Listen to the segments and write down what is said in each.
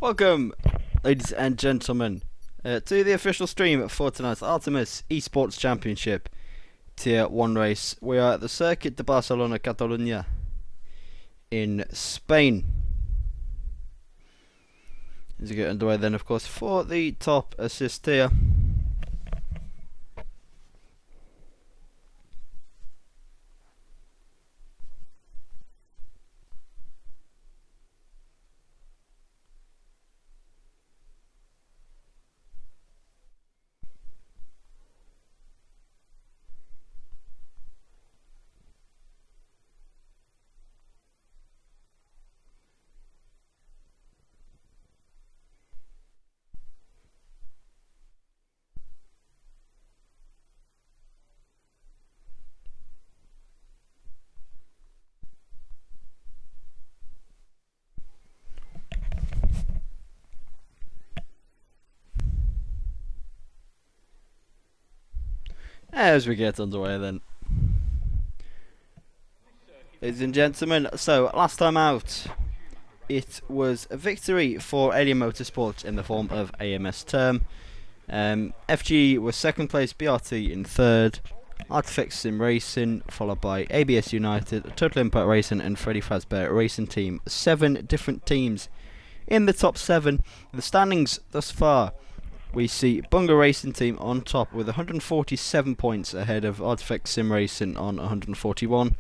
Welcome, ladies and gentlemen, to the official stream for tonight's Artemis Esports Championship Tier 1 race. We are at the Circuit de Barcelona, Catalunya in Spain. As we get underway then, of course, for the top assist tier. As we get underway then, ladies and gentlemen, so last time out it was a victory for Alien Motorsports in the form of AMS Term. FG was second place, BRT in third, Artifacts Sim Racing followed by ABS United, Total Impact Racing and Freddy Fazbear Racing Team. 7 different teams in the top 7. The standings thus far, we see Bunga Racing Team on top with 147 points ahead of Artifact Sim Racing on 141.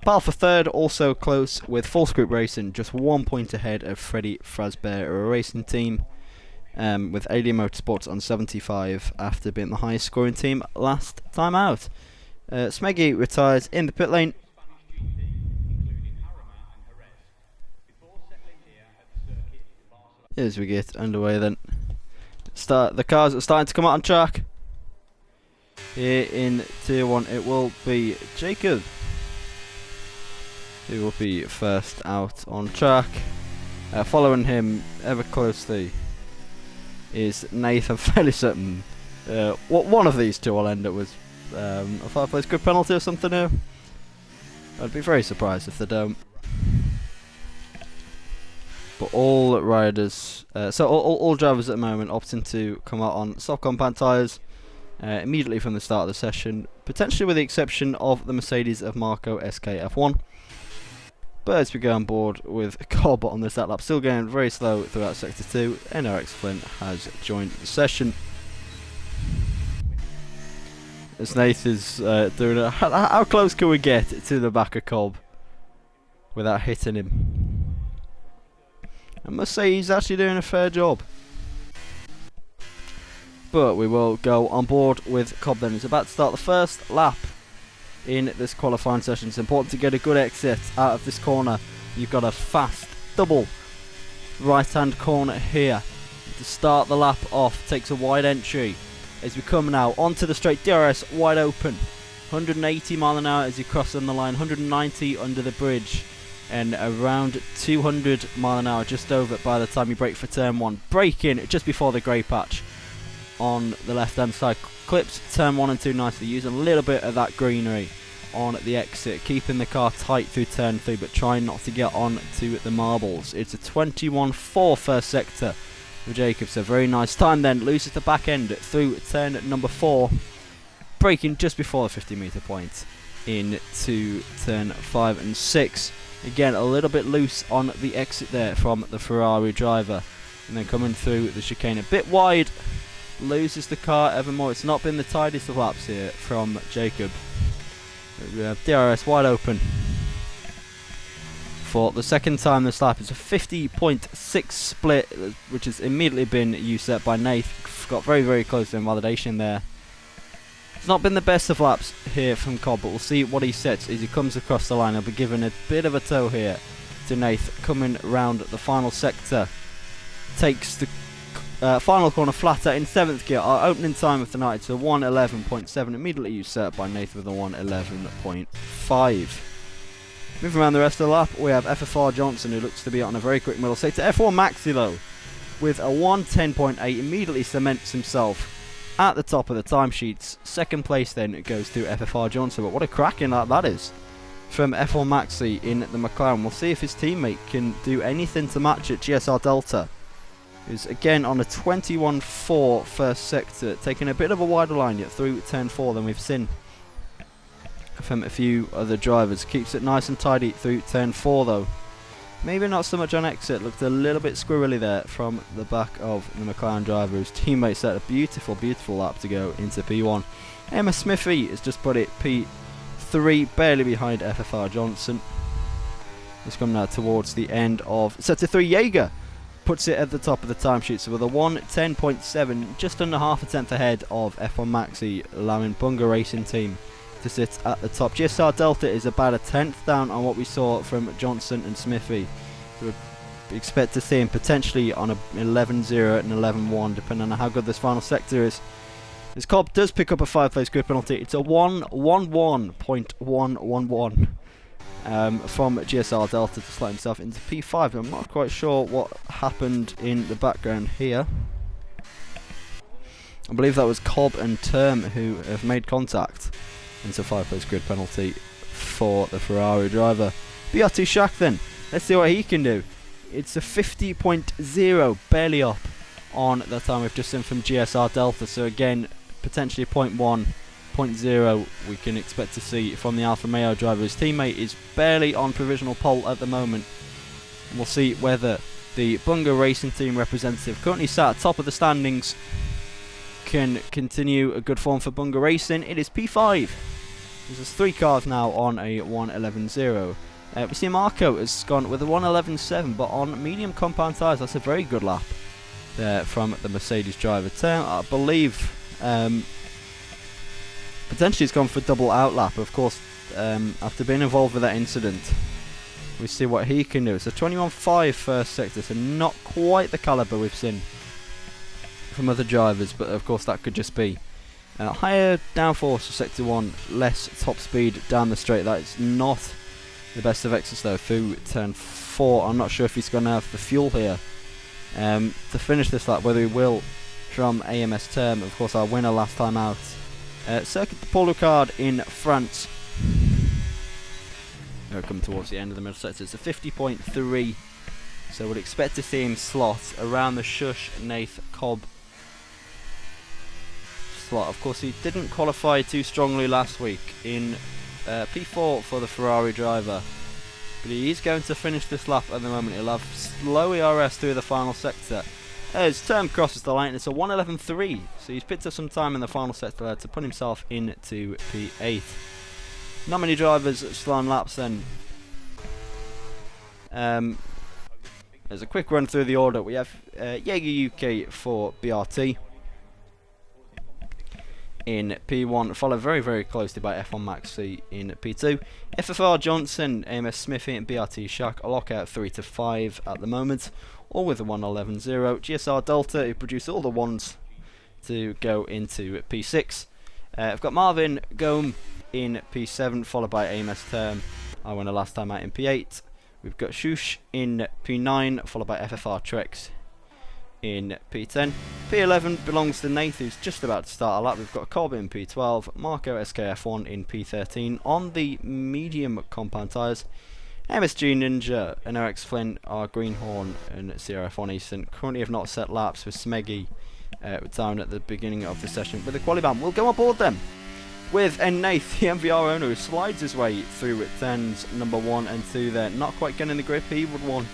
Battle for third, also close with False Group Racing, just 1 point ahead of Freddy Fazbear Racing Team, with Alien Motorsports on 75 after being the highest scoring team last time out. Smeggy retires in the pit lane. As we get underway then. The cars are starting to come out on track. Here in Tier 1 it will be Jacob who will be first out on track. Following him ever closely is Nathan. Fairly certain one of these two will end up with a 5 place grid penalty or something here. I'd be very surprised if they don't. But all riders, all drivers at the moment opting to come out on soft compound tyres immediately from the start of the session, potentially with the exception of the Mercedes of Marco SKF1. But as we go on board with Cobb on this lap, still going very slow throughout Sector 2, NRX Flint has joined the session. As Nath is doing it, how close can we get to the back of Cobb without hitting him? I must say he's actually doing a fair job. But we will go on board with Cobb then. He's about to start the first lap in this qualifying session. It's important to get a good exit out of this corner. You've got a fast double right hand corner here to start the lap off. Takes a wide entry as we come now onto the straight. DRS wide open, 180 mile an hour as you cross on the line, 190 under the bridge, and around 200 mile an hour just over by the time you brake for turn 1. Braking just before the grey patch on the left hand side. Clips turn 1 and 2 nicely, using a little bit of that greenery on the exit, keeping the car tight through turn 3 but trying not to get on to the marbles. It's a 21.4 first sector for Jacobs. A very nice time then, loses the back end through turn number 4, braking just before the 50 metre point into turn 5 and 6. Again, a little bit loose on the exit there from the Ferrari driver. And then coming through the chicane a bit wide, loses the car ever more. It's not been the tidiest of laps here from Jacob. We have DRS wide open for the second time this lap. It's a 50.6 split, which has immediately been usurped by Nath. Got very, very close to invalidation there. It's not been the best of laps here from Cobb, but we'll see what he sets as he comes across the line. He'll be given a bit of a tow here to Nath coming round the final sector. Takes the final corner flatter in 7th gear. Our opening time of the night is a 1:11.7, immediately usurped by Nath with a 1:11.5. Moving around the rest of the lap, we have FFR Johnson, who looks to be on a very quick middle sector. F1 Maxi though, with a 1:10.8, immediately cements himself at the top of the timesheets. Second place then goes to FFR Johnson, but what a cracking lap that is from F1 Maxi in the McLaren. We'll see if his teammate can do anything to match it. GSR Delta who's again on a 21.4 first sector, taking a bit of a wider line yet through turn 4 than we've seen from a few other drivers. Keeps it nice and tidy through turn 4 though. Maybe not so much on exit, looked a little bit squirrely there from the back of the McLaren driver, whose teammate set a beautiful lap to go into P1. Emma Smithy has just put it P3, barely behind FFR Johnson. It's come now towards the end of sector 3. Jaeger puts it at the top of the timesheet, so with a 1:10.7, just under half a tenth ahead of F1 Maxi, allowing Bunga Racing Team to sit at the top. GSR Delta is about a tenth down on what we saw from Johnson and Smithy. We would expect to see him potentially on a 11.0 and 11.1, depending on how good this final sector is. This Cobb does pick up a 5-place grid penalty. It's a 1:11.111 from GSR Delta to slot himself into P5. I'm not quite sure what happened in the background here. I believe that was Cobb and Term who have made contact into a 5-place grid penalty for the Ferrari driver. BRT Shack then, let's see what he can do. It's a 50.0, barely up on the time we've just seen from GSR Delta, so again potentially 0.1, 0.0 we can expect to see from the Alfa Romeo driver. His teammate is barely on provisional pole at the moment. We'll see whether the Bunga Racing Team representative, currently sat at top of the standings, can continue a good form for Bunga Racing. It is P5. There's 3 cars now on a 1:11.0. We see Marco has gone with a 1:11.7, but on medium compound tyres. That's a very good lap there from the Mercedes driver. Term, I believe, potentially has gone for double out lap. Of course, after being involved with that incident, we see what he can do. It's a 21.5 first sector, so not quite the calibre we've seen from other drivers, but of course that could just be higher downforce for sector 1, less top speed down the straight. That is not the best of exits though through turn 4. I'm not sure if he's going to have the fuel here to finish this lap, whether he will from AMS Term, of course our winner last time out. Circuit de Paul Ricard in France. We'll come towards the end of the middle sector. It's a 50.3, so we'd expect to see him slot around the Shush, Nath, Cobb slot. Of course, he didn't qualify too strongly last week in P4 for the Ferrari driver, but he is going to finish this lap at the moment. He'll have slow ERS through the final sector. As Term crosses the line, it's a 1:11.3, so he's picked up some time in the final sector there to put himself into P8. Not many drivers still on laps then. There's a quick run through the order. We have Jaeger UK for BRT in P1, followed very closely by F1 Maxi in P2. FFR Johnson, AMS Smithy and BRT Shack are lockout 3 to 5 at the moment, all with a 1:11.0. GSR Delta, who produce all the ones to go into P6. I've got Marvin Gome in P7, followed by AMS Term, I won the last time out in P8. We've got Shush in P9, followed by FFR Trex in P10. P11 belongs to Nath, who's just about to start a lap. We've got Cobb in P12, Marco SKF1 in P13 on the medium compound tyres. MSG Ninja and OX Flint are Greenhorn and CRF1 Eastern. Currently have not set laps, with Smeggy down at the beginning of the session. But the qualifying will go aboard them with Nath, the MVR owner, who slides his way through turns number 1 and 2 there. Not quite getting the grip he would want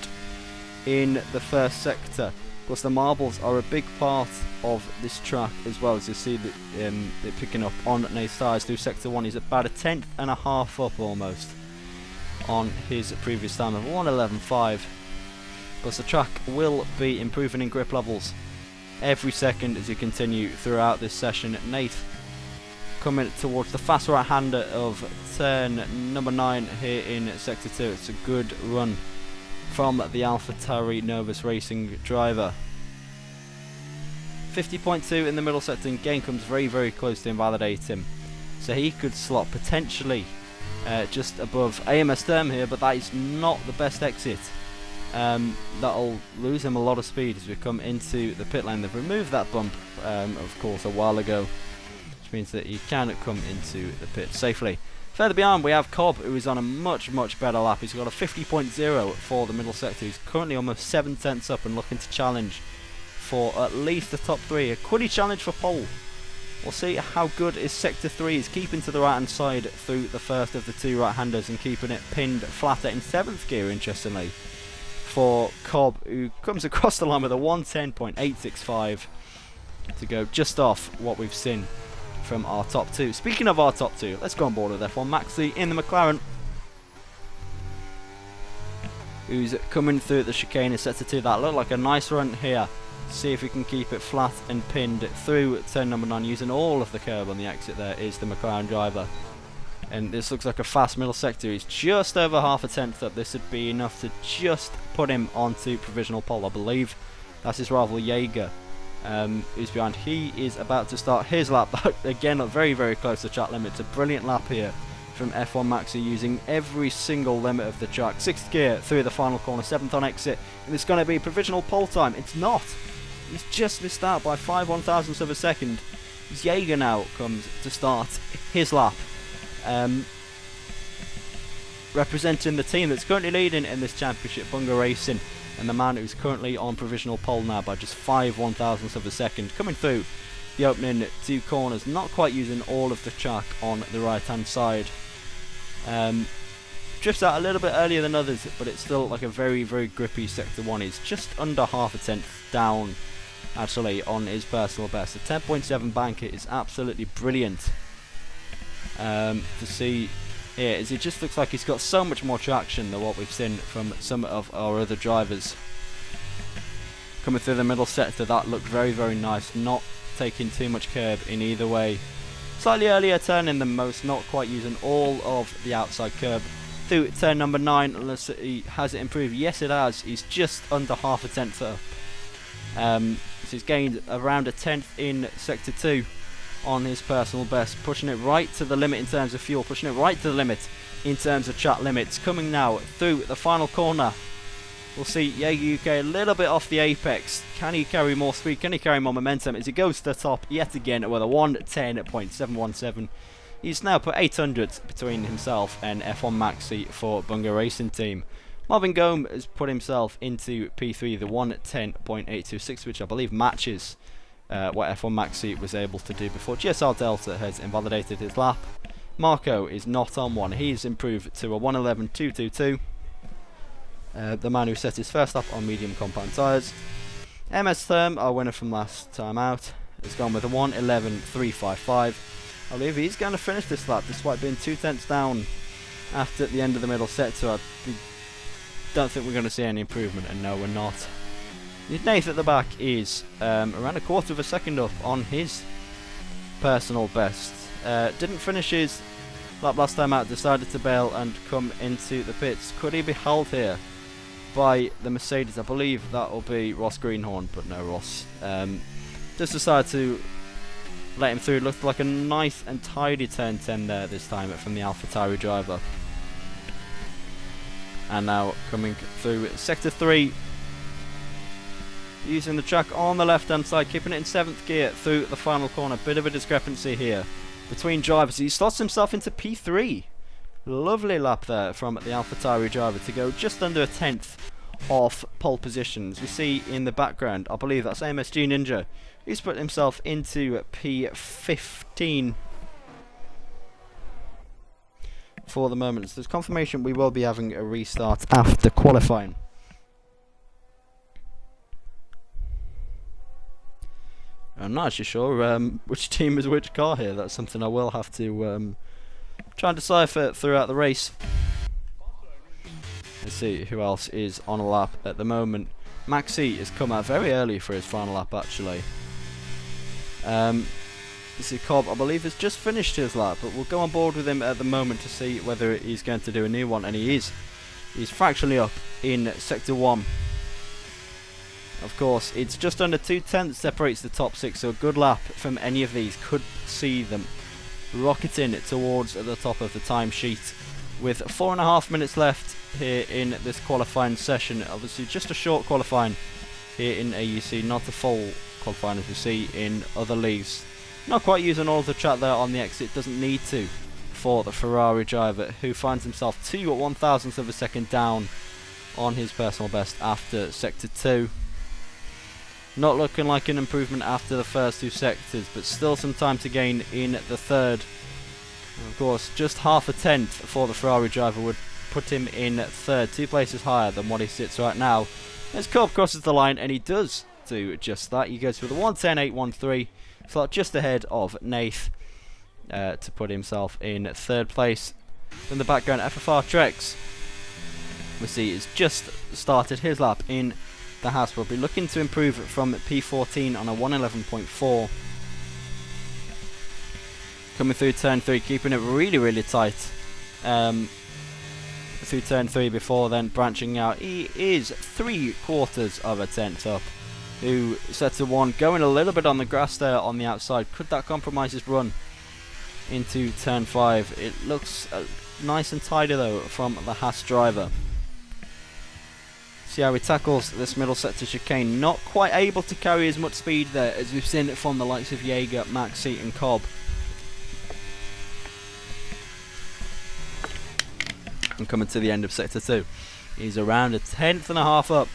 in the first sector. Of course, the marbles are a big part of this track as well, as you see that they're picking up on Nath's tyres through sector 1. He's about a tenth and a half up almost on his previous time of 1:11.5. Of course, the track will be improving in grip levels every second as you continue throughout this session. Nath coming towards the fast right-hander of turn number 9 here in sector 2. It's a good run from the AlphaTauri Novus Racing driver. 50.2 in the middle sector, and again comes very close to invalidate him. So he could slot potentially just above AMS Term here, but that is not the best exit. That'll lose him a lot of speed as we come into the pit lane. They've removed that bump, of course, a while ago, which means that he can come into the pit safely. Further behind we have Cobb, who is on a much better lap. He's got a 50.0 for the middle sector. He's currently almost 7 tenths up and looking to challenge for at least the top 3. A quaddy challenge for pole. We'll see how good is Sector 3 is keeping to the right hand side through the first of the 2 right-handers and keeping it pinned flatter in 7th gear, interestingly, for Cobb, who comes across the line with a 110.865 to go just off what we've seen from our top 2. Speaking of our top 2, let's go on board with F1 Maxi in the McLaren, who's coming through the chicane in Sector 2. That looked like a nice run here. See if we can keep it flat and pinned through turn number 9 using all of the curb on the exit. There is the McLaren driver, and this looks like a fast middle sector. He's just over half a tenth up. This would be enough to just put him onto provisional pole. I believe that's his rival Jaeger, who's behind. He is about to start his lap. Again, very, very close to track limit. It's a brilliant lap here from F1 Maxi, using every single limit of the track. 6th gear through the final corner, 7th on exit, and it's going to be provisional pole time. It's not. He's just missed out by 5/1000ths of a second. Jaeger now comes to start his lap, representing the team that's currently leading in this championship, Bunga Racing, and the man who's currently on provisional pole now by just 5/1000ths of a second, coming through the opening 2 corners, not quite using all of the track on the right hand side. Drifts out a little bit earlier than others, but it's still like a very, very grippy Sector 1. He's just under half a tenth down actually on his personal best. The 10.7 banker is absolutely brilliant to see here, as it just looks like he's got so much more traction than what we've seen from some of our other drivers. Coming through the middle sector, that looked very, very nice, not taking too much curb in either way. Slightly earlier turning than most, not quite using all of the outside curb. Through turn number 9, unless has it improved? Yes, it has. He's just under half a tenth up. So he's gained around a tenth in Sector 2 on his personal best, pushing it right to the limit in terms of fuel, pushing it right to the limit in terms of track limits. Coming now through the final corner, we'll see Jaeger UK a little bit off the apex. Can he carry more speed? Can he carry more momentum as he goes to the top yet again with a 110.717? He's now put 800 between himself and F1 Maxi for Bunga Racing Team. Marvin Gome has put himself into P3, the 110.826, which I believe matches what F1 Maxi was able to do before. GSR Delta has invalidated his lap. Marco is not on one. He's improved to a 111.222. The man who set his first lap on medium compound tyres. MS Therm, our winner from last time out, has gone with a 111.355. I believe he's going to finish this lap despite being 2 tenths down after the end of the middle sector. I don't think we're going to see any improvement, and no, we're not. Nathan at the back is around a quarter of a second up on his personal best. Didn't finish his lap last time out, decided to bail and come into the pits. Could he be held here by the Mercedes? I believe that will be Ross Greenhorn, but no Ross. Just decided to let him through. It looked like a nice and tidy turn 10 there this time from the AlphaTauri driver. And now coming through Sector 3, using the track on the left hand side, keeping it in 7th gear through the final corner. Bit of a discrepancy here between drivers. He slots himself into P3. Lovely lap there from the AlphaTauri driver to go just under a tenth off pole positions. We see in the background, I believe that's MSG Ninja. He's put himself into P15 for the moment. So there's confirmation we will be having a restart after qualifying. I'm not actually sure which team is which car here. That's something I will have to try and decipher throughout the race. Let's see who else is on a lap at the moment. Maxi has come out very early for his final lap actually. You see Cobb, I believe, has just finished his lap, but we'll go on board with him at the moment to see whether he's going to do a new one, and he is. He's fractionally up in Sector 1. Of course, it's just under 2 tenths separates the top 6, so a good lap from any of these could see them rocketing towards the top of the timesheet. With 4.5 minutes left here in this qualifying session, obviously just a short qualifying here in AEC, not a full qualifying as we see in other leagues. Not quite using all of the track there on the exit, doesn't need to for the Ferrari driver, who finds himself 2/1000ths of a second down on his personal best after Sector 2. Not looking like an improvement after the first 2 sectors, but still some time to gain in the third. And of course, just half a tenth for the Ferrari driver would put him in third, 2 places higher than what he sits right now. As Cobb crosses the line, and he does do just that. He goes for the 1:10.813, slot just ahead of Nath to put himself in third place. In the background, FFR Trex, we see, has just started his lap in the Haas. Will be looking to improve from P14 on a 1:11.4. Coming through turn 3, keeping it really tight through turn 3 before then branching out. He is 3/4 of a tenth up. Who sector 1 going a little bit on the grass there on the outside. Could that compromise his run into turn 5? It looks nice and tidy though from the Haas driver. See how he tackles this middle sector chicane. Not quite able to carry as much speed there as we've seen from the likes of Jaeger, Maxi and Cobb. And coming to the end of sector 2, he's around a tenth and a half up.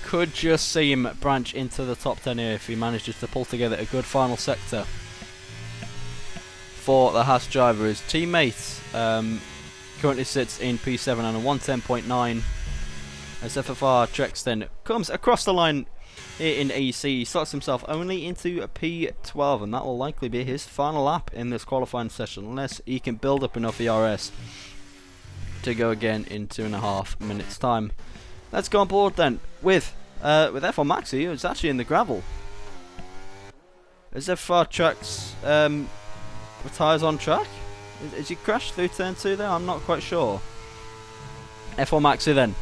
Could just see him branch into the top 10 here if he manages to pull together a good final sector. For the Haas driver, his teammate currently sits in P7 on a 1:10.9. As FFR Trex then comes across the line here in AEC, he slots himself only into a P12, and that will likely be his final lap in this qualifying session, unless he can build up enough ERS to go again in 2.5 minutes time. Let's go on board then with F1 Maxi, who's actually in the gravel. As FFR Trex retires on track? Is he crashed through turn 2 there? I'm not quite sure. F1 Maxi then,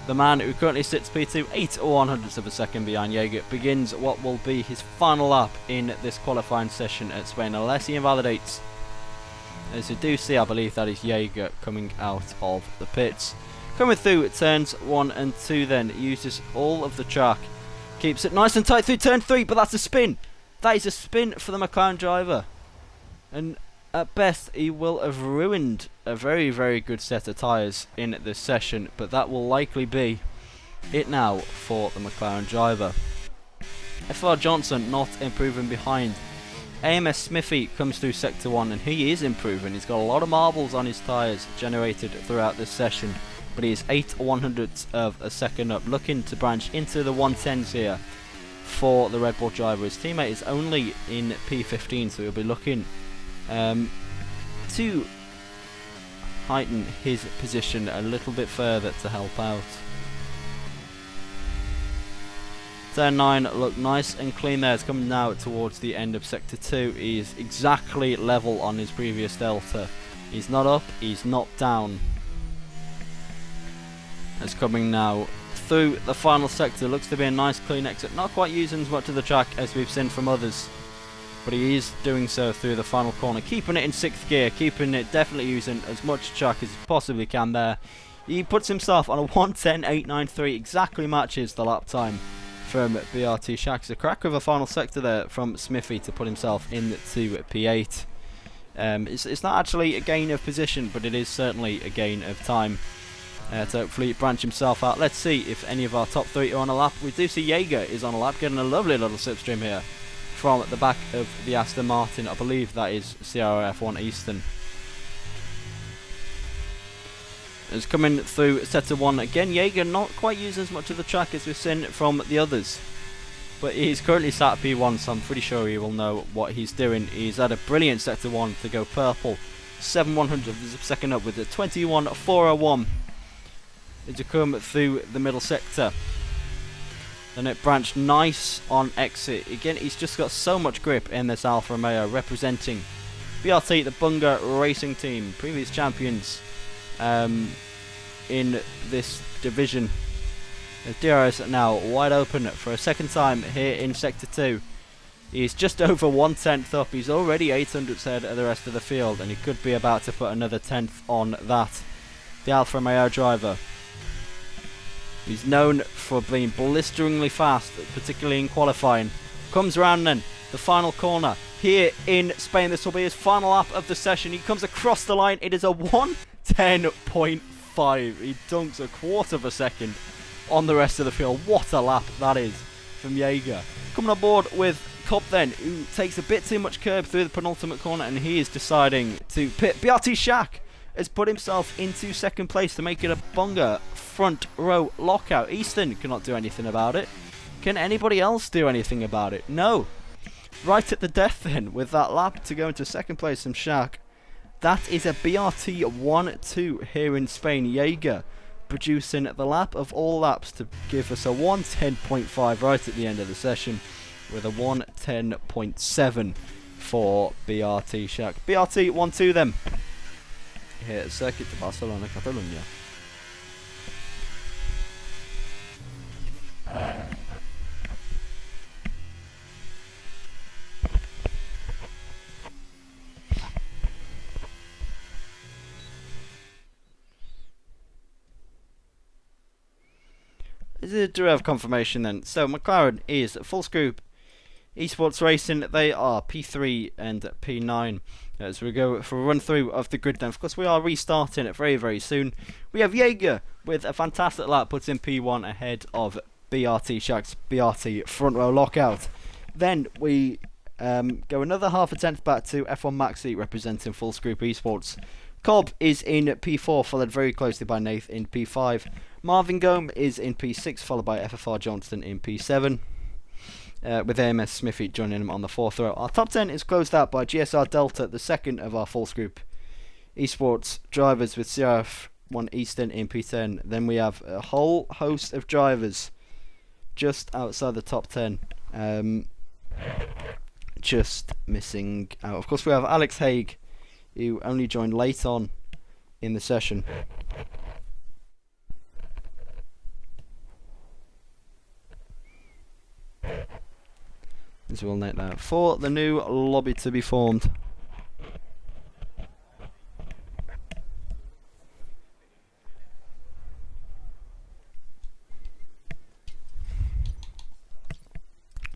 the man who currently sits P2, 8/100ths of a second behind Jaeger, begins what will be his final lap in this qualifying session at Spain, unless he invalidates. As you do see, I believe that is Jaeger coming out of the pits. Coming through turns 1 and 2 then, uses all of the track, keeps it nice and tight through turn 3, but that's a spin. That is a spin for the McLaren driver. And at best, he will have ruined a very good set of tyres in this session, but that will likely be it now for the McLaren driver. FR Johnson not improving behind. AMS Smithy comes through sector 1, and he is improving. He's got a lot of marbles on his tyres generated throughout this session, but he is 8/100ths of a second up, looking to branch into the 110s here for the Red Bull driver. His teammate is only in P15, so he'll be looking to heighten his position a little bit further to help out. Turn 9 look nice and clean there. It's coming now towards the end of sector 2. He's exactly level on his previous delta. He's not up, he's not down. It's coming now through the final sector. Looks to be a nice clean exit. Not quite using as much of the track as we've seen from others, but he is doing so through the final corner, keeping it in 6th gear, keeping it definitely using as much track as he possibly can there. He puts himself on a 1:10.893, exactly matches the lap time from BRT Shacks. A crack of a final sector there from Smithy to put himself into P8. It's not actually a gain of position, but it is certainly a gain of time to hopefully branch himself out. Let's see if any of our top 3 are on a lap. We do see Jaeger is on a lap, getting a lovely little slipstream here from the back of the Aston Martin. I believe that is CRF1 Eastern. Is coming through sector 1 again. Jaeger not quite using as much of the track as we've seen from the others, but he's currently sat at P1, so I'm pretty sure he will know what he's doing. He's had a brilliant sector 1 to go purple, 7/100ths of a second up with a 21.401 to come through the middle sector. Then it branched nice on exit. Again, he's just got so much grip in this Alfa Romeo, representing BRT, the Bunga Racing Team, previous champions in this division. The DRS now wide open for a second time here in sector 2. He's just over 1/10 up. He's already 800ths ahead of the rest of the field, and he could be about to put another 10th on that. The Alfa Romeo driver. He's known for being blisteringly fast, particularly in qualifying. Comes around then, the final corner here in Spain. This will be his final lap of the session. He comes across the line. It is a 1:10.5. He dunks a 1/4 of a second on the rest of the field. What a lap that is from Jaeger. Coming on board with Cobb then, who takes a bit too much curb through the penultimate corner, and he is deciding to pit. BRT Shaq has put himself into second place to make it a Bunga front row lockout. Easton cannot do anything about it. Can anybody else do anything about it? No. Right at the death then, with that lap to go into second place from Shaq. That is a BRT 1-2 here in Spain. Jaeger producing the lap of all laps to give us a 1:10.5 right at the end of the session, with a 1:10.7 for BRT Shaq. BRT 1-2 then, here at Circuit de Barcelona, Catalunya. Do we have confirmation then? So McLaren is full scoop esports racing. They are P3 and P9 as we go for a run through of the grid then. Of course, we are restarting it very, very soon. We have Jaeger with a fantastic lap, puts in P1 ahead of BRT Shaq's BRT front row lockout. Then we go another half a tenth back to F1 Maxi representing full scoop esports. Cobb is in P4, followed very closely by Nath in P5. Marvin Gome is in P6, followed by FFR Johnston in P7, with AMS Smithy joining him on the fourth row. Our top 10 is closed out by GSR Delta, the second of our full group esports drivers, with CRF1 Eastern in P10. Then we have a whole host of drivers just outside the top 10, just missing out. Of course, we have Alex Haig, who only joined late on in the session. As we'll note that for the new lobby to be formed.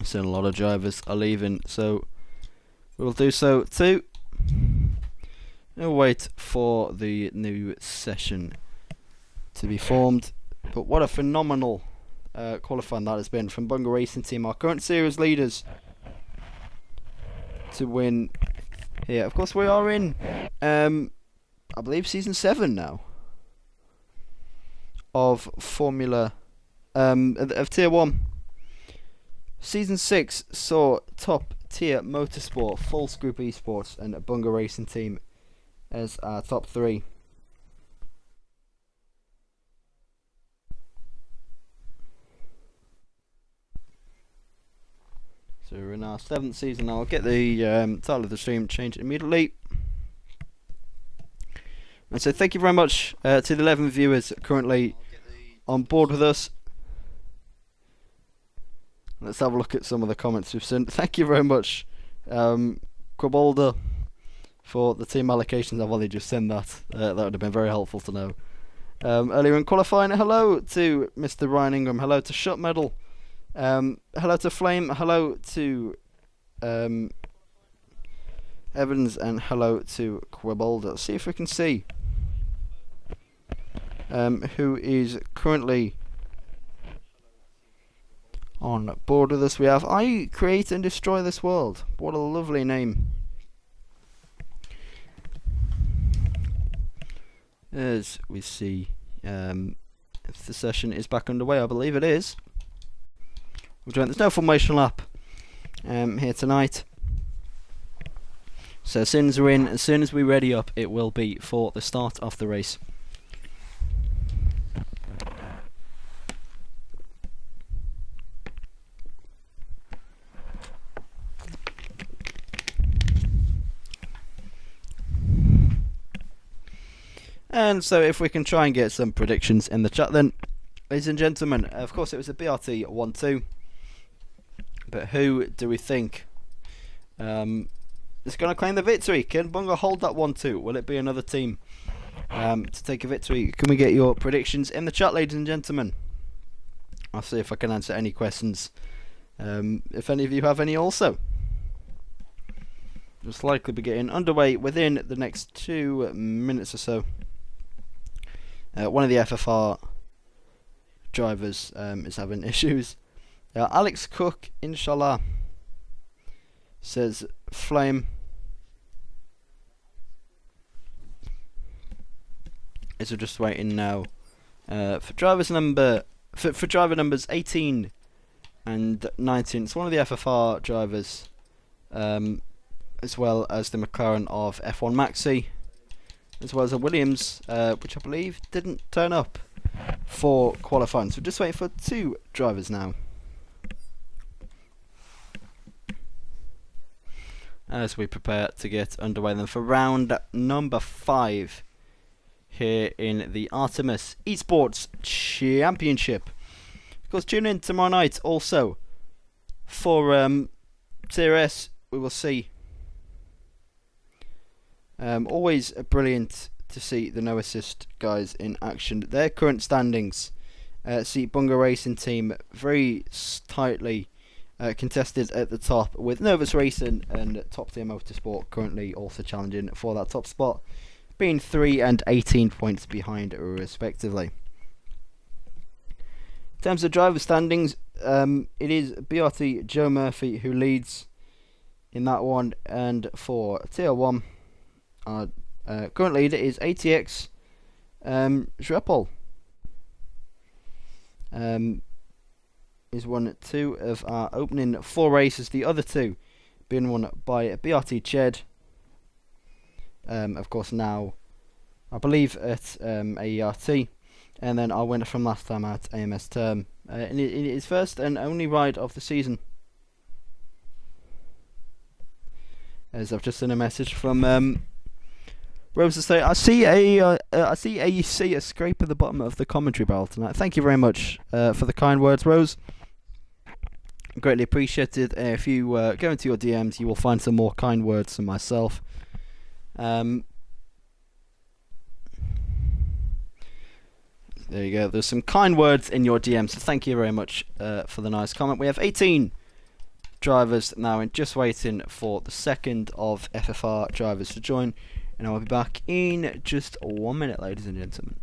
So a lot of drivers are leaving, so we'll do so too. We'll wait for the new session to be formed. But what a phenomenal qualifying that has been from Bunga Racing Team, our current series leaders, to win here. Of course, we are in, I believe, season 7 now of Formula, of Tier 1. Season 6 saw Top Tier Motorsport, Full Scoop Esports, and Bunga Racing Team as our top 3. So we're in our 7th season now. I'll get the title of the stream changed immediately. And so thank you very much to the 11 viewers currently on board with us. Let's have a look at some of the comments we've sent. Thank you very much, Quabolda, for the team allocations. I've only just sent that. That would have been very helpful to know. Earlier in qualifying, hello to Mr. Ryan Ingram. Hello to Shut Medal. Hello to Flame. Hello to Evans, and hello to Quabolda. See if we can see who is currently on board with us. We have I Create and Destroy This World. What a lovely name. As we see, if the session is back underway, I believe it is. There's no formation lap here tonight. So as soon as we're in, as soon as we ready up, it will be for the start of the race. And so if we can try and get some predictions in the chat then, ladies and gentlemen, of course it was a BRT 1-2, but who do we think is going to claim the victory? Can Bunga hold that 1-2? Will it be another team to take a victory? Can we get your predictions in the chat, ladies and gentlemen? I'll see if I can answer any questions, if any of you have any also. It's likely to be getting underway within the next 2 minutes or so. One of the FFR drivers is having issues. Alex Cook, inshallah, says Flame. So we're just waiting now for drivers for driver numbers 18 and 19. It's one of the FFR drivers, as well as the McLaren of F1 Maxi, as well as a Williams, which I believe didn't turn up for qualifying. So we're just waiting for 2 drivers now, as we prepare to get underway then for round number 5 here in the Artemis Esports Championship. Of course, tune in tomorrow night also for TRS. We will see. Always brilliant to see the no assist guys in action. Their current standings see Bunga Racing Team very tightly contested at the top, with Nervous Racing and Top Tier Motorsport currently also challenging for that top spot, being 3 and 18 points behind respectively. In terms of driver standings, it is BRT Joe Murphy who leads in that one, and for Tier 1 current leader is ATX Schreppel. Is won 2 of our opening 4 races, the other 2 being won by BRT Ched. Of course now, I believe at AERT, and then our winner from last time at AMS Term in his first and only ride of the season. As I've just seen a message from Rose to say, I see AEC a scrape at the bottom of the commentary barrel tonight. Thank you very much for the kind words, Rose. Greatly appreciated. If you go into your DMs, you will find some more kind words from myself. There you go. There's some kind words in your DMs, so thank you very much for the nice comment. We have 18 drivers now, and just waiting for the second of FFR drivers to join. And I'll be back in just 1 minute, ladies and gentlemen.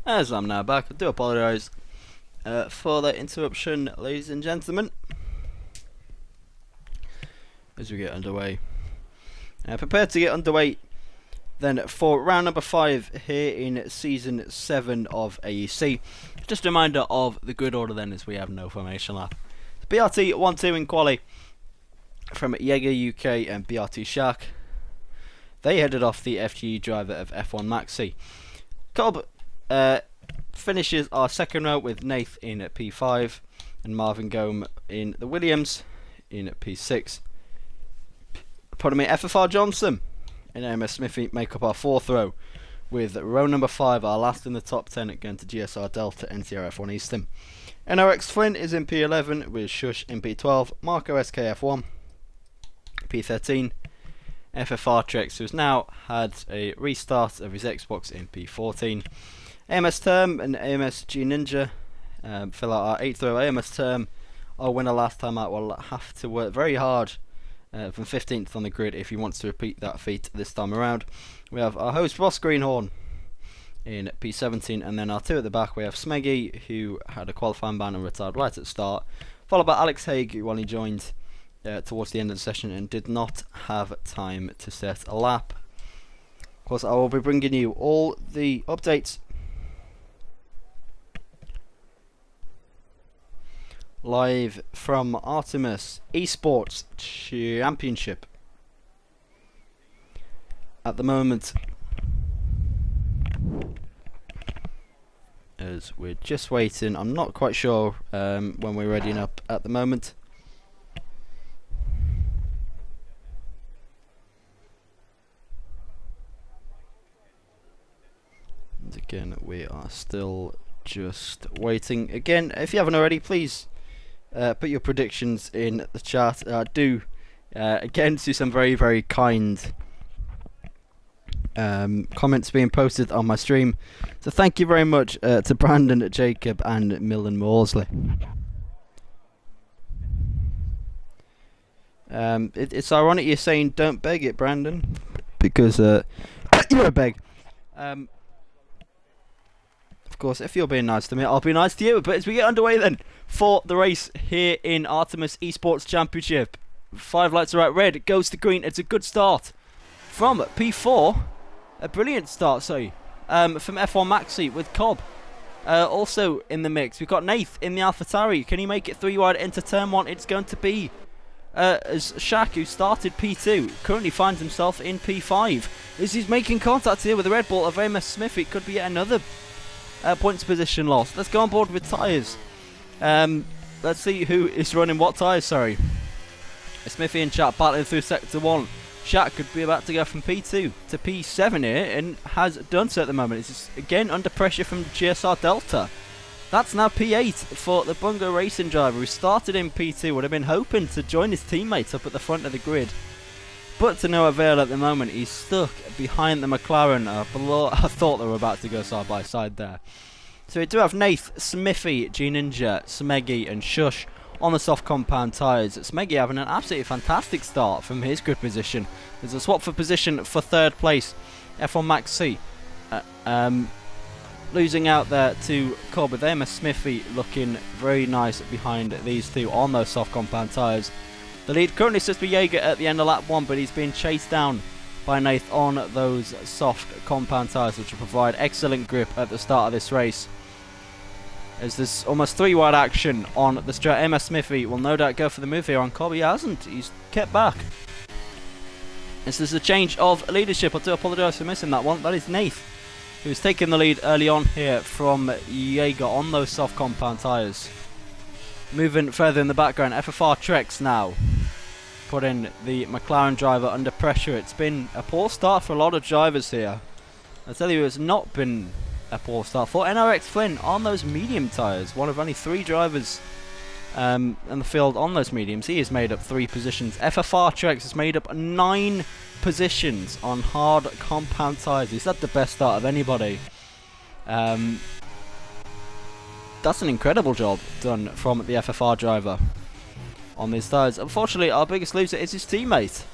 As I'm now back, I do apologise for the interruption, ladies and gentlemen, as we get underway. Prepared to get underway then for round number 5 here in Season 7 of AEC. Just a reminder of the grid order then, as we have no formation lap. BRT 1-2 in quali from Jaeger UK and BRT Shark. They headed off the FGE driver of F1 Maxi. Cobb finishes our second row with Nath in at P5 and Marvin Gome in the Williams in at P6. Pardon me, FFR Johnson and AMS Smithy make up our fourth row, with row number 5, our last in the top 10, going to GSR Delta NCR F1 Eastern. NRX Flynn is in P11 with Shush in P12, Marco SKF1 P13, FFR Trex, who's now had a restart of his Xbox in P14. AMS Term and AMS G Ninja fill out our 8th row. AMS Term, our winner last time out, will have to work very hard from 15th on the grid if he wants to repeat that feat this time around. We have our host Ross Greenhorn in P17, and then our two at the back we have Smeggy, who had a qualifying ban and retired right at the start, followed by Alex Haig, who only joined towards the end of the session and did not have time to set a lap. Of course, I will be bringing you all the updates live from Artemis Esports Championship at the moment, as we're just waiting. I'm not quite sure when we're readying up at the moment. And again, we are still just waiting. Again, if you haven't already, please put your predictions in the chat. Do again see some very, very kind comments being posted on my stream. So thank you very much to Brandon, Jacob, and Millen Morsley. It's ironic you're saying don't beg it, Brandon, because you're a beg. Of course, if you're being nice to me, I'll be nice to you. But as we get underway then for the race here in Artemis Esports Championship, 5 lights are out, red, it goes to green. It's a good start from P4. A brilliant start, from F1 Maxi with Cobb also in the mix. We've got Nath in the AlphaTauri. Can he make it 3 wide into turn 1? It's going to be as Shaq, who started P2, currently finds himself in P5. As he's making contact here with the Red Bull of Amos Smith, it could be yet another points position loss. Let's go on board with tyres. Let's see who is running what tyres, Smithy and Chat battling through Sector 1. Shaq could be about to go from P2 to P7 here, and has done so at the moment. It's just, again, under pressure from GSR Delta. That's now P8 for the Bungo Racing driver, who started in P2, would have been hoping to join his teammates up at the front of the grid. But to no avail at the moment. He's stuck behind the McLaren. I thought they were about to go side by side there. So we do have Nath, Smithy, G Ninja, Smeggy and Shush on the soft compound tyres. Smeggy having an absolutely fantastic start from his grid position. There's a swap for position for third place. F1 Max C losing out there to Cobb, with Amos Smithy looking very nice behind these two on those soft compound tyres. The lead currently sits for Jaeger at the end of lap 1, but he's being chased down by Nath on those soft compound tyres, which will provide excellent grip at the start of this race. As there's almost 3 wide action on the straight, Amos Smithy will no doubt go for the move here on Cobb. He hasn't, he's kept back. As there's a change of leadership, I do apologise for missing that one. That is Nath, who's taken the lead early on here from Jaeger on those soft compound tyres. Moving further in the background, FFR Trex now putting the McLaren driver under pressure. It's been a poor start for a lot of drivers here. I tell you, it's not been a poor start for NRX Flynn on those medium tyres. One of only 3 drivers in the field on those mediums. He has made up 3 positions. FFR Trex has made up 9 positions on hard compound tyres. He's had the best start of anybody. That's an incredible job done from the FFR driver on these tyres. Unfortunately, our biggest loser is his teammate,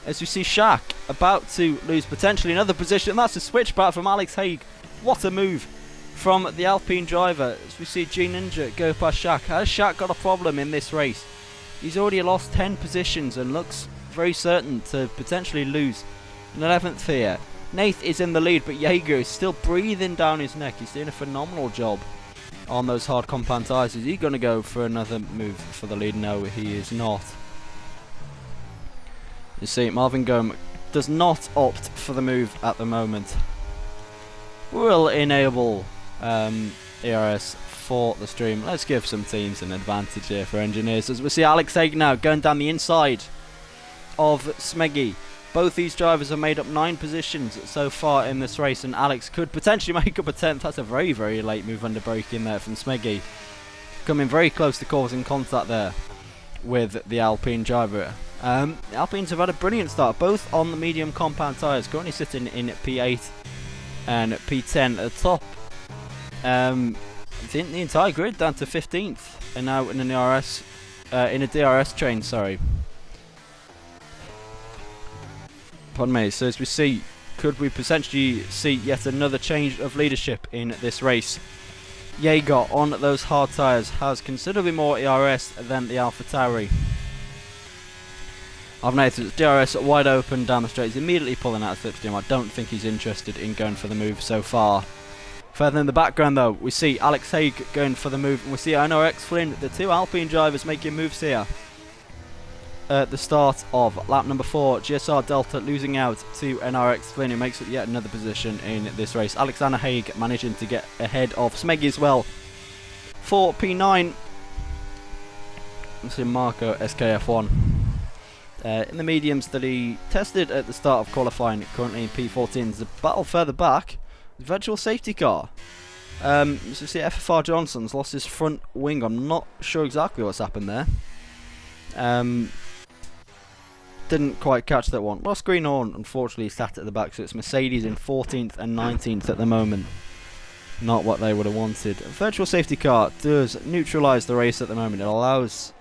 as we see Shaq about to lose potentially another position. That's a switch back from Alex Haig. What a move from the Alpine driver as we see G Ninja go past Shaq. Has Shaq got a problem in this race? He's already lost 10 positions and looks very certain to potentially lose an 11th here. Nath is in the lead, but Jaeger is still breathing down his neck. He's doing a phenomenal job on those hard compound tyres. Is he going to go for another move for the lead? No, he is not. You see, Marvin Gome does not opt for the move at the moment. We'll enable ERS for the stream. Let's give some teams an advantage here for engineers. As we see Alex Haig now going down the inside of Smeggy. Both these drivers have made up 9 positions so far in this race, and Alex could potentially make up a 10th. That's a very, very late move under braking there from Smeggy. Coming very close to causing contact there with the Alpine driver. The Alpines have had a brilliant start, both on the medium compound tyres, currently sitting in P8 and P10 at the top. I think the entire grid down to 15th, and now in an in a DRS train, sorry. Pardon me. So as we see, could we potentially see yet another change of leadership in this race? Jaeger on those hard tyres has considerably more ERS than the AlphaTauri. I've noticed DRS wide open down the straight. He's immediately pulling out of slipstream. I don't think he's interested in going for the move so far. Further in the background though, we see Alex Haig going for the move, and we see NRX Flynn, the 2 Alpine drivers making moves here. At the start of lap number 4, GSR Delta losing out to NRX Flynn, who makes up yet another position in this race. Alexander Haig managing to get ahead of Smeggy as well. For P9, we see Marco SKF1. In the mediums that he tested at the start of qualifying, currently in P14, the battle further back, the virtual safety car. So you see FFR Johnson's lost his front wing. I'm not sure exactly what's happened there. Didn't quite catch that one. Lost Greenhorn, unfortunately, sat at the back, so it's Mercedes in 14th and 19th at the moment. Not what they would have wanted. A virtual safety car does neutralise the race at the moment. It allows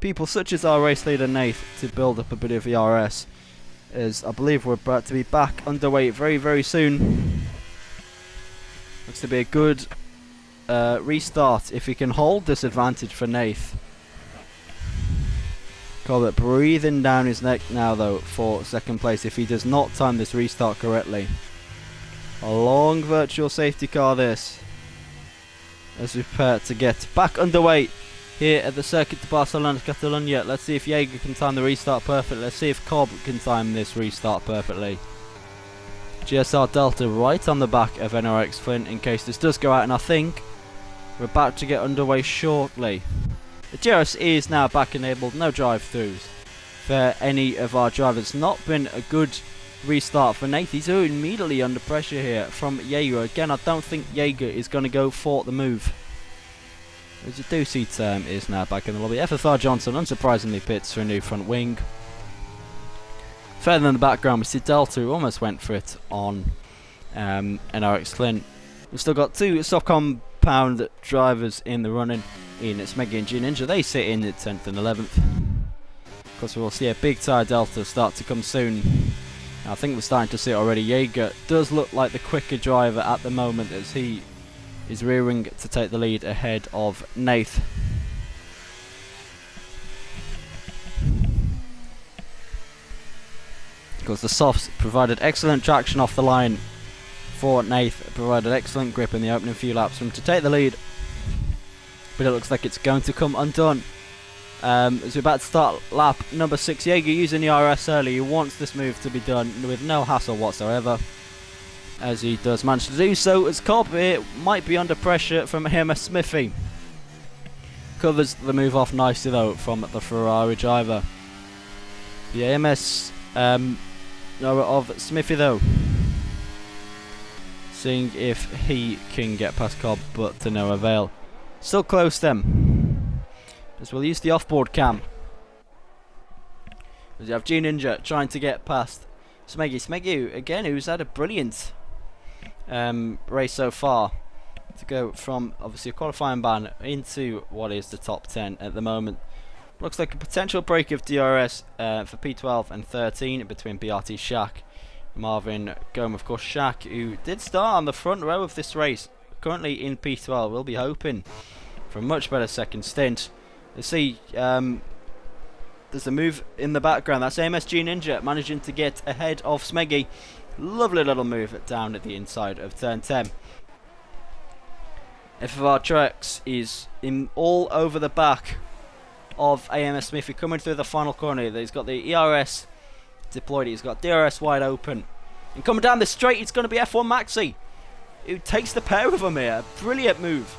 people such as our race leader Nath to build up a bit of ERS, as I believe we're about to be back underway very, very soon. Looks to be a good restart if he can hold this advantage for Nath. Colbert breathing down his neck now though for second place if he does not time this restart correctly. A long virtual safety car this, as we prepare to get back underway here at the Circuit de Barcelona Catalunya. Let's see if Jaeger can time the restart perfectly. Let's see if Cobb can time this restart perfectly. GSR Delta right on the back of NRX Flint in case this does go out, and I think we're about to get underway shortly. The GRS is now back enabled, no drive-throughs for any of our drivers. Not been a good restart for Nate. He's immediately under pressure here from Jaeger. Again, I don't think Jaeger is going to go for the move. As a two-seat is now back in the lobby. FFR Johnson unsurprisingly pits for a new front wing. Further in the background we see Delta, who almost went for it on NRX Flint. We've still got 2 soft compound drivers in the running. In Smeggy and G Ninja, they sit in at 10th and 11th. Of course, we will see a big tyre delta start to come soon. I think we're starting to see it already. Jaeger does look like the quicker driver at the moment, as he is rearing to take the lead ahead of Nath. Of course, the softs provided excellent traction off the line for Nath, provided excellent grip in the opening few laps for him to take the lead. But it looks like it's going to come undone. As we're about to start lap number 6, Jaeger using the RS early. He wants this move to be done with no hassle whatsoever, as he does manage to do so, as Cobb here might be under pressure from AMS Smithy. Covers the move off nicely though from the Ferrari driver. The AMS of Smithy though, seeing if he can get past Cobb, but to no avail. Still close then, as we'll use the offboard cam. As you have G Ninja trying to get past Smeggy. Smeggy again, who's had a brilliant race so far, to go from obviously a qualifying ban into what is the top 10 at the moment. Looks like a potential break of DRS for P12 and 13 between BRT Shaq, Marvin Gome. Of course, Shaq, who did start on the front row of this race, currently in P12, will be hoping for a much better second stint. You see, there's a move in the background. That's AMSG Ninja managing to get ahead of Smeggy. Lovely little move down at the inside of turn 10. FFR Trex is in all over the back of AMS Smithy, coming through the final corner. He's got the ERS deployed, he's got DRS wide open. And coming down the straight, it's going to be F1 Maxi, who takes the pair of them here. Brilliant move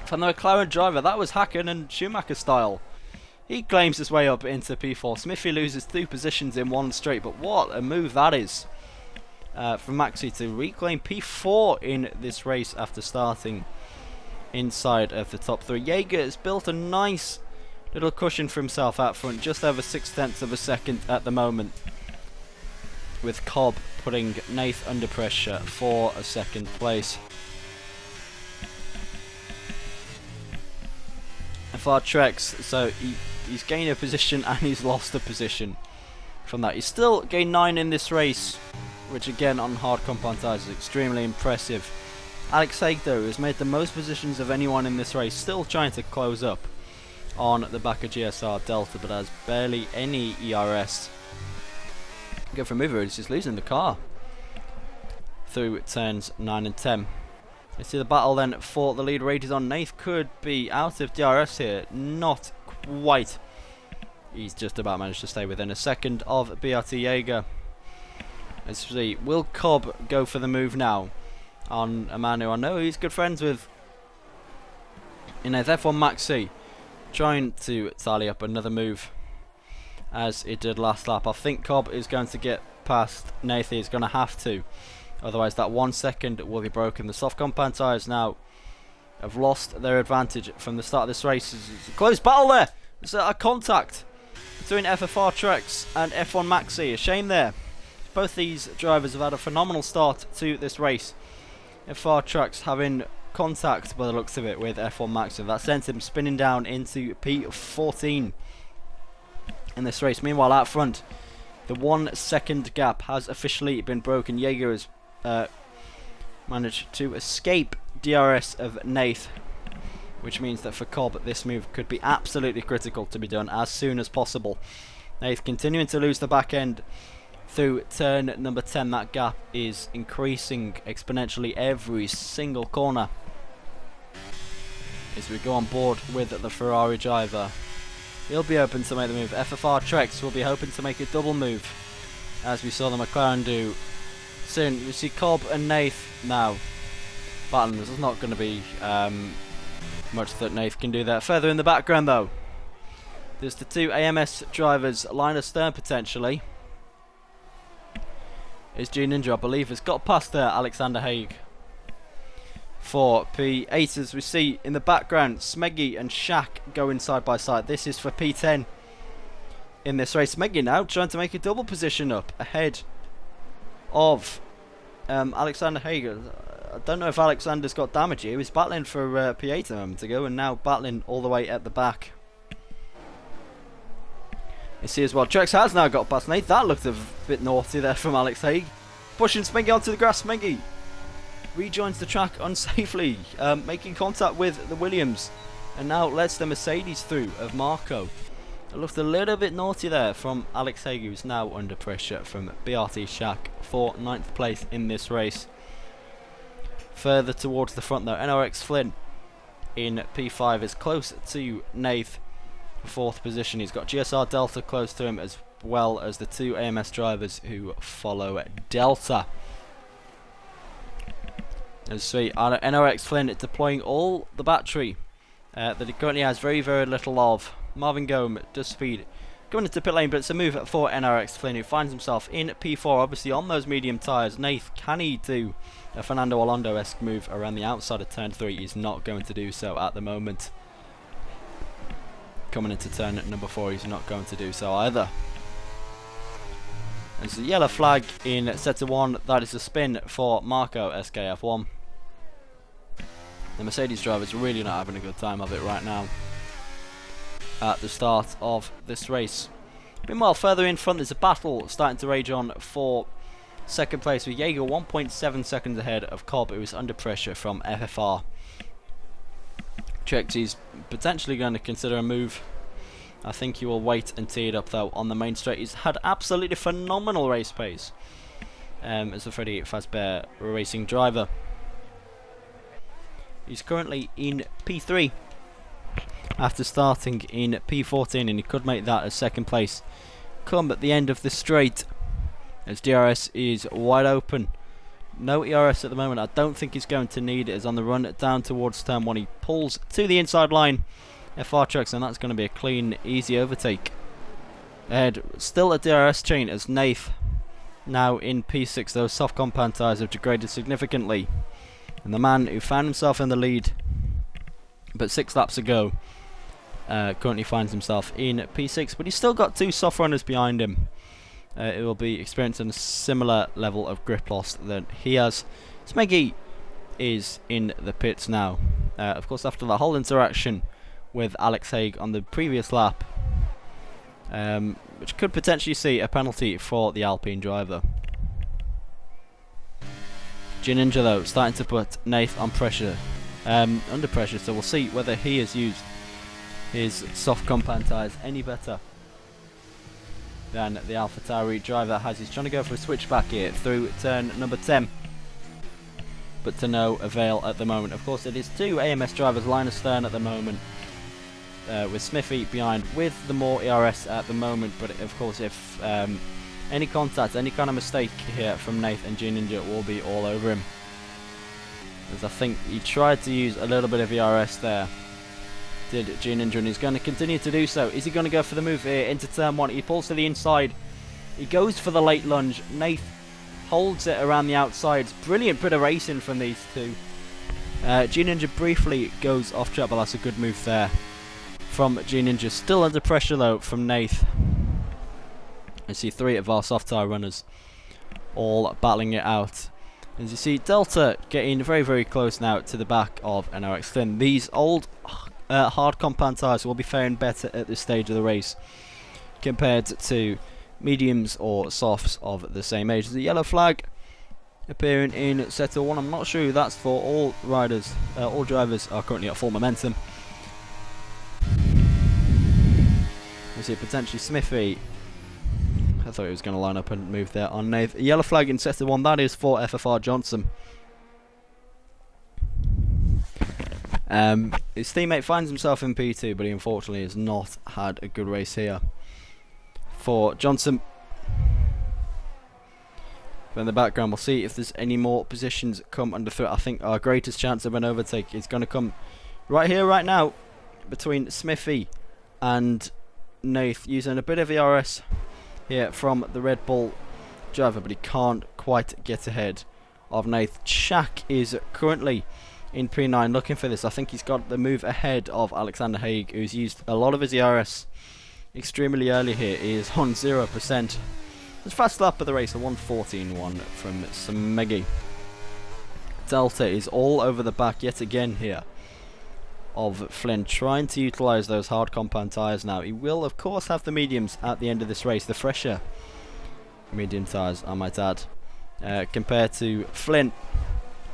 from the McLaren driver. That was Hacken and Schumacher style. He claims his way up into P4. Smithy loses 2 positions in one straight, but what a move that is from Maxi to reclaim P4 in this race after starting inside of the top 3. Jaeger has built a nice little cushion for himself out front, just over 0.6 of a second at the moment, with Cobb putting Nath under pressure for a second place. FR Trex, so he's gained a position and he's lost a position from that. He's still gained 9 in this race, which again on hard compound tyres is extremely impressive. Alex Haig though has made the most positions of anyone in this race, still trying to close up on the back of GSR Delta, but has barely any ERS. Go for a mover, he's just losing the car through turns 9 and 10. You see the battle then for the lead rated on. Nath could be out of DRS here, not quite. He's just about managed to stay within a second of BRT Jaeger. Let's see, will Cobb go for the move now on a man who I know he's good friends with in a F1 Maxi, trying to tally up another move as it did last lap. I think Cobb is going to get past Nath, he's going to have to, otherwise that 1 second will be broken. The soft compound tyres now have lost their advantage from the start of this race. It's a close battle there. There's a contact between FFR Trex and F1 Maxi. A shame there. Both these drivers have had a phenomenal start to this race. FFR Trex having contact by the looks of it with F1 Maxi. That sent him spinning down into P14 in this race. Meanwhile out front, the 1 second gap has officially been broken. Jaeger has managed to escape DRS of Nath, which means that for Cobb this move could be absolutely critical to be done as soon as possible. Nath continuing to lose the back end through turn number 10. That gap is increasing exponentially every single corner as we go on board with the Ferrari driver. He'll be open to make the move. FFR Trex will be hoping to make a double move, as we saw the McLaren do soon. You see Cobb and Nath now battling. There's not going to be much that Nath can do there. Further in the background though, there's the 2 AMS drivers, Linus Stern potentially. Is G Ninja, I believe, has got past there Alexander Haig for P8. As we see in the background, Smeggy and Shaq going side by side. This is for P10 in this race. Smeggy now trying to make a double position up ahead of Alexander Haig. I don't know if Alexander's got damage here. He was battling for P8 a moment ago and now battling all the way at the back. You see as well, Trex has now got past Nate. That looked a bit naughty there from Alex Haig. Pushing Smeggy onto the grass. Smeggy rejoins the track unsafely, making contact with the Williams, and now lets the Mercedes through of Marco. It looked a little bit naughty there from Alex Haig, who's now under pressure from BRT Shaq for 9th place in this race. Further towards the front though, NRX Flynn in P5 is close to Nath for 4th position. He's got GSR Delta close to him, as well as the 2 AMS drivers who follow Delta. As see, NRX Flynn deploying all the battery that he currently has very, very little of. Marvin Gome does speed going into pit lane, but it's a move for NRX Flynn, who finds himself in P4, obviously on those medium tyres. Nath, can he do a Fernando Alonso-esque move around the outside of turn 3? He's not going to do so at the moment. Coming into turn number 4, he's not going to do so either. There's a yellow flag in sector 1. That is a spin for Marco SKF1. The Mercedes driver's really not having a good time of it right now at the start of this race. Meanwhile, further in front, there's a battle starting to rage on for Second place with Jaeger 1.7 seconds ahead of Cobb, who is under pressure from FFR. Checks he's potentially going to consider a move. I think he will wait and tee it up though on the main straight. He's had absolutely phenomenal race pace as a Freddy Fazbear racing driver. He's currently in P3 after starting in P14, and he could make that as second place come at the end of the straight, as DRS is wide open. No ERS at the moment. I don't think he's going to need it, as on the run down towards turn 1 he pulls to the inside line. FR checks, and that's going to be a clean, easy overtake. Ahead, still a DRS chain as Nath now in P6. Those soft compound tyres have degraded significantly, and the man who found himself in the lead but 6 laps ago currently finds himself in P6, but he's still got 2 soft runners behind him. It will be experiencing a similar level of grip loss that he has. Smeggy is in the pits now. Of course, after the whole interaction with Alex Haig on the previous lap, which could potentially see a penalty for the Alpine driver. G-Ninja though starting to put Nath on pressure, under pressure, so we'll see whether he has used his soft compound tyres any better than the AlphaTauri driver has. He's trying to go for a switchback here through turn number 10, but to no avail at the moment. Of course, it is 2 AMS drivers line astern at the moment, with Smithy behind with the more ERS at the moment, but of course if any contact, any kind of mistake here from Nath and G-Ninja will be all over him, as I think he tried to use a little bit of ERS there, did G-Ninja, and he's going to continue to do so. Is he going to go for the move here into turn 1? He pulls to the inside, he goes for the late lunge. Nath holds it around the outside. Brilliant bit of racing from these two. G-Ninja briefly goes off track, but that's a good move there from G-Ninja. Still under pressure though from Nath. I see 3 of our soft tyre runners all battling it out. As you see, Delta getting very, very close now to the back of NRX Thin. These old hard compound tyres will be faring better at this stage of the race compared to mediums or softs of the same age. There's a yellow flag appearing in sector 1. I'm not sure who that's for. All riders, all drivers are currently at full momentum. We see potentially Smithy. I thought he was going to line up and move there on Nath. A yellow flag in sector 1. That is for FFR Johnson. His teammate finds himself in P2, but he unfortunately has not had a good race here for Johnson. But in the background, we'll see if there's any more positions come under threat. I think our greatest chance of an overtake is going to come right here, right now, between Smithy and Nath, using a bit of ERS here from the Red Bull driver, but he can't quite get ahead of Nath. Shaq is currently in P9 looking for this. I think he's got the move ahead of Alexander Haig, who's used a lot of his ERS extremely early here. He is on 0%. His fast lap of the race, a 1:14.1 from Smeggy. Delta is all over the back yet again here of Flynn, trying to utilise those hard compound tyres now. He will of course have the mediums at the end of this race, the fresher medium tyres I might add, compared to Flynn.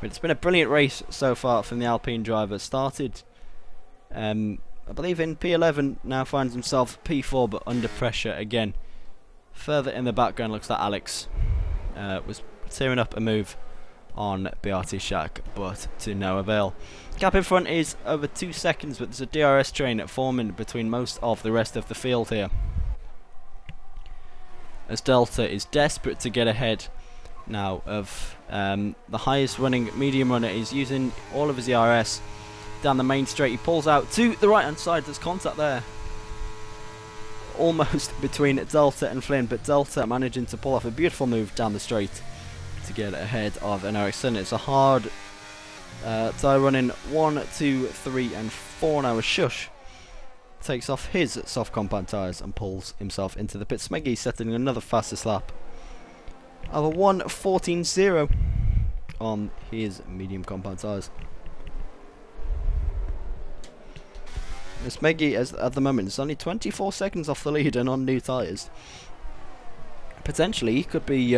But it's been a brilliant race so far from the Alpine driver. Started I believe in P11, now finds himself P4 but under pressure again. Further in the background looks like Alex was tearing up a move on BRT Shack, but to no avail. Gap in front is over 2 seconds, but there's a DRS train forming between most of the rest of the field here, as Delta is desperate to get ahead now of the highest running medium runner. Is using all of his ERS down the main straight. He pulls out to the right hand side. There's contact there almost between Delta and Flynn, but Delta managing to pull off a beautiful move down the straight to get ahead of NRX. It's a hard tyre running 1, 2, 3 and 4 now. Shush takes off his soft compound tyres and pulls himself into the pit. Smeggy setting another fastest lap of a 1:14.0 on his medium compound tyres. Smeggy at the moment is only 24 seconds off the lead and on new tyres. Potentially he could be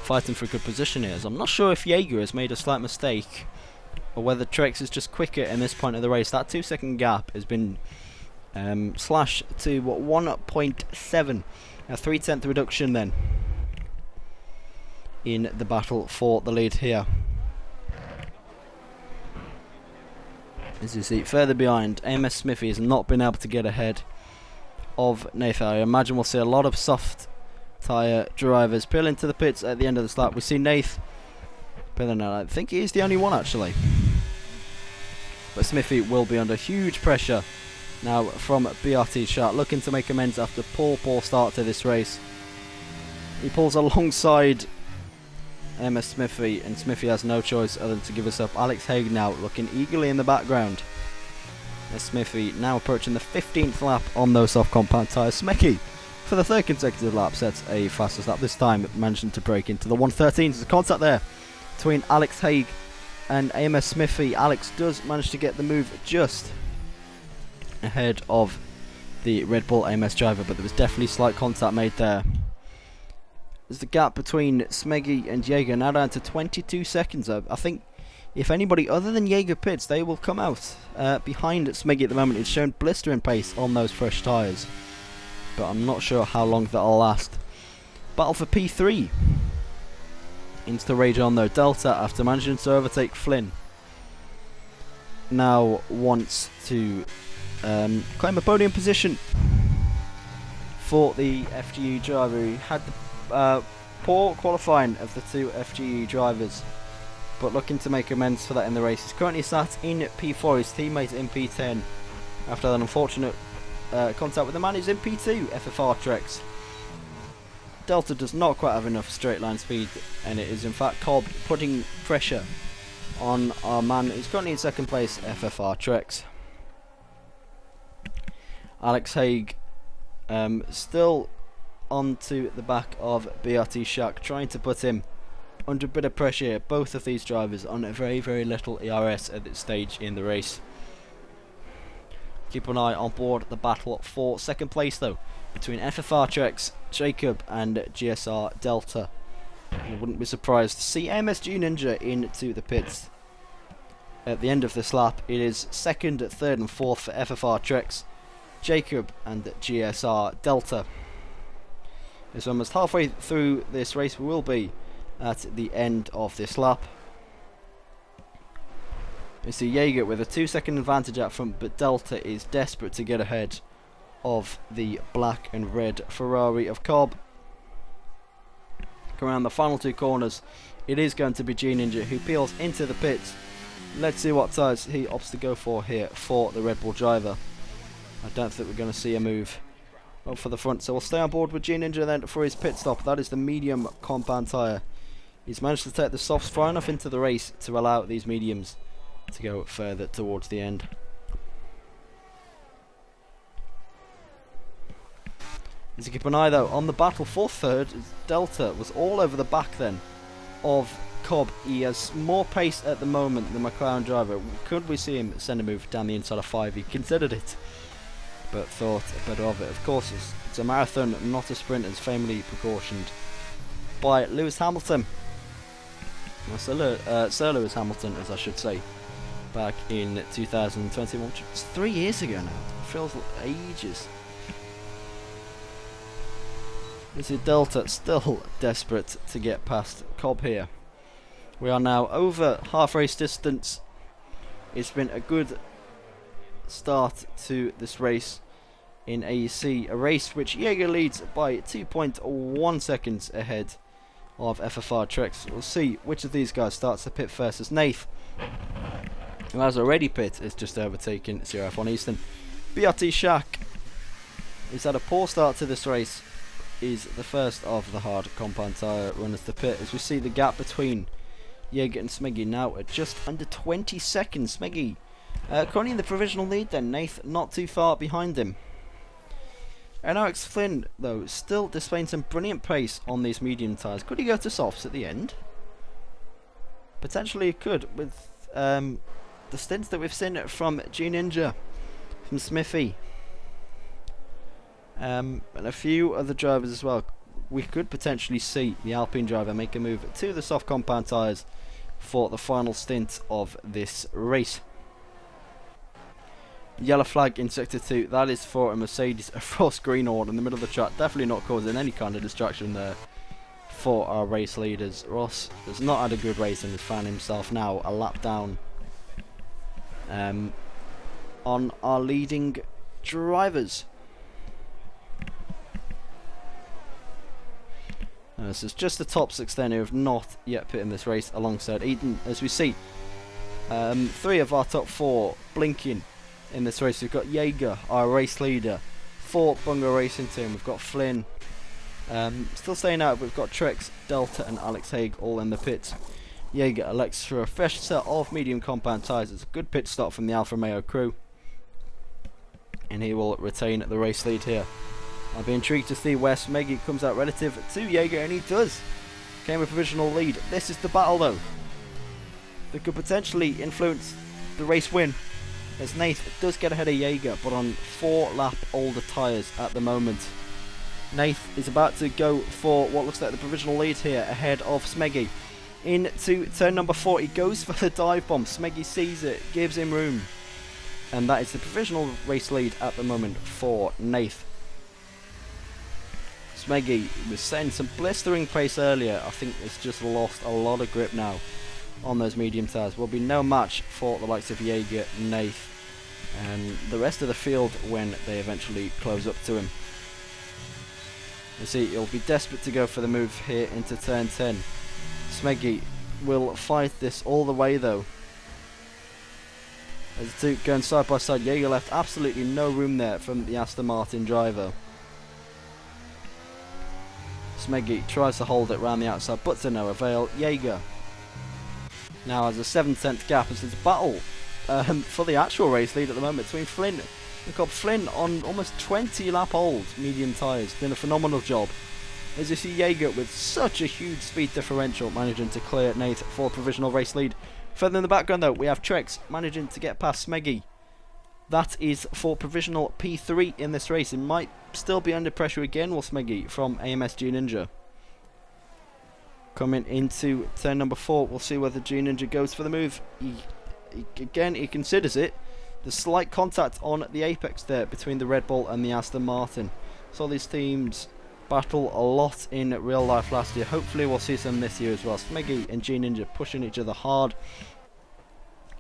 fighting for a good position here. So I'm not sure if Jaeger has made a slight mistake or whether Trex is just quicker in this point of the race. That 2-second gap has been slashed to 1.7, a 3/10 reduction then in the battle for the lead here. As you see, further behind, AMS Smithy has not been able to get ahead of Nathan. I imagine we'll see a lot of soft tyre drivers peel into the pits at the end of this lap. We see Nath peeling out. I think he is the only one actually. But Smithy will be under huge pressure now from BRT Shark, looking to make amends after a poor start to this race. He pulls alongside MS Smithy, and Smithy has no choice other than to give us up. Alex Haig now looking eagerly in the background. As Smithy now approaching the 15th lap on those soft compound tyres. Smecky, for the third consecutive lap, sets a fastest lap, this time managing to break into the 1:13. There's a contact there between Alex Haig and AMS Smithy. Alex does manage to get the move just ahead of the Red Bull AMS driver, but there was definitely slight contact made there. There's the gap between Smeggy and Jaeger now down to 22 seconds. I think if anybody other than Jaeger pits, they will come out behind Smeggy at the moment. It's shown blistering pace on those fresh tyres, but I'm not sure how long that'll last. Battle for P3 into the rage on though. Delta, after managing to overtake Flynn, now wants to claim a podium position for the FGE driver. He had the poor qualifying of the two FGE drivers, but looking to make amends for that in the race. He's currently sat in P4, his teammate in P10, after that unfortunate contact with the man who's in P2, FFR Trex. Delta does not quite have enough straight line speed, and it is in fact Cobb putting pressure on our man who's currently in second place, FFR Trex. Alex Haig still onto the back of BRT Shack, trying to put him under a bit of pressure. Both of these drivers on a very little ERS at this stage in the race. Keep an eye on board the battle for second place though, between FFR Trex, Jacob and GSR Delta. I wouldn't be surprised to see MSG Ninja into the pits at the end of this lap. It is second, third and fourth for FFR Trex, Jacob and GSR Delta. It's almost halfway through this race. We will be at the end of this lap. You see Jaeger with a 2-second advantage out front, but Delta is desperate to get ahead of the black and red Ferrari of Cobb. Around the final two corners, it is going to be G Ninja who peels into the pits. Let's see what tyres he opts to go for here for the Red Bull driver. I don't think we're going to see a move up for the front, so we'll stay on board with G Ninja then for his pit stop. That is the medium compound tyre. He's managed to take the softs far enough into the race to allow these mediums to go further towards the end. As you keep an eye though on the battle for third, Delta was all over the back then of Cobb. He has more pace at the moment than McLaren driver. Could we see him send a move down the inside of 5? He considered it, but thought better of it. Of course, it's a marathon, not a sprint, as famously precautioned by Lewis Hamilton. Well, Sir Lewis Hamilton, as I should say, back in 2021, which is 3 years ago now. It feels like ages. This is Delta still desperate to get past Cobb here. We are now over half race distance. It's been a good start to this race in AEC, a race which Jaeger leads by 2.1 seconds ahead of FFR Trex. We'll see which of these guys starts the pit first, as Nath, who has already pit, is just overtaken CRF1 Eastern. BRT Shack, who's had a poor start to this race, is the first of the hard compound tyre runners to pit, as we see the gap between Jaeger and Smeggy now at just under 20 seconds. Smeggy currently in the provisional lead then, Nath not too far behind him. And Alex Flynn though still displaying some brilliant pace on these medium tyres. Could he go to softs at the end? Potentially he could, with the stints that we've seen from G Ninja, from Smithy, and a few other drivers as well. we could potentially see the Alpine driver make a move to the soft compound tyres for the final stint of this race. Yellow flag in sector 2, that is for a Mercedes, a frost green horn in the middle of the track, definitely not causing any kind of distraction there for our race leaders. Ross has not had a good race and has found himself now a lap down on our leading drivers. This is just the top 6 then who have not yet pit in this race alongside Eden. As we see, 3 of our top 4 blinking in this race. We've got Jaeger, our race leader, for Bungo Racing Team. We've got Flynn, still staying out, but we've got Trex, Delta and Alex Haig all in the pits. Jaeger elects for a fresh set of medium compound tyres. It's a good pit stop from the Alfa Romeo crew, and he will retain the race lead here. I'll be intrigued to see where Smeggy comes out relative to Jaeger, and he does. Came with provisional lead. This is the battle though that could potentially influence the race win, as Nath does get ahead of Jaeger, but on 4 lap older tyres at the moment. Nath is about to go for what looks like the provisional lead here ahead of Smeggy. Into turn number 4, he goes for the dive bomb. Smeggy sees it, gives him room, and that is the provisional race lead at the moment for Nath. Smeggy was setting some blistering pace earlier. I think it's just lost a lot of grip now on those medium tyres. Will be no match for the likes of Jaeger, Nath and the rest of the field when they eventually close up to him. You see, he'll be desperate to go for the move here into turn 10. Smeggy will fight this all the way though, as the two going side by side. Jaeger left absolutely no room there from the Aston Martin driver. Smeggy tries to hold it round the outside, but to no avail. Jaeger now has a 7/10 gap as it's a battle for the actual race lead at the moment between Flynn and Cobb. Flynn on almost 20 lap old medium tyres, doing a phenomenal job. As you see Jaeger with such a huge speed differential managing to clear Nath for provisional race lead. Further in the background though, we have Trex managing to get past Smeggy. That is for provisional P3 in this race. It might still be under pressure again, will Smeggy from AMS G Ninja. Coming into turn number 4, we'll see whether G Ninja goes for the move. He considers it. There's slight contact on the apex there between the Red Bull and the Aston Martin. So these teams battle a lot in real life last year. Hopefully we'll see some this year as well. Smeggy and G Ninja pushing each other hard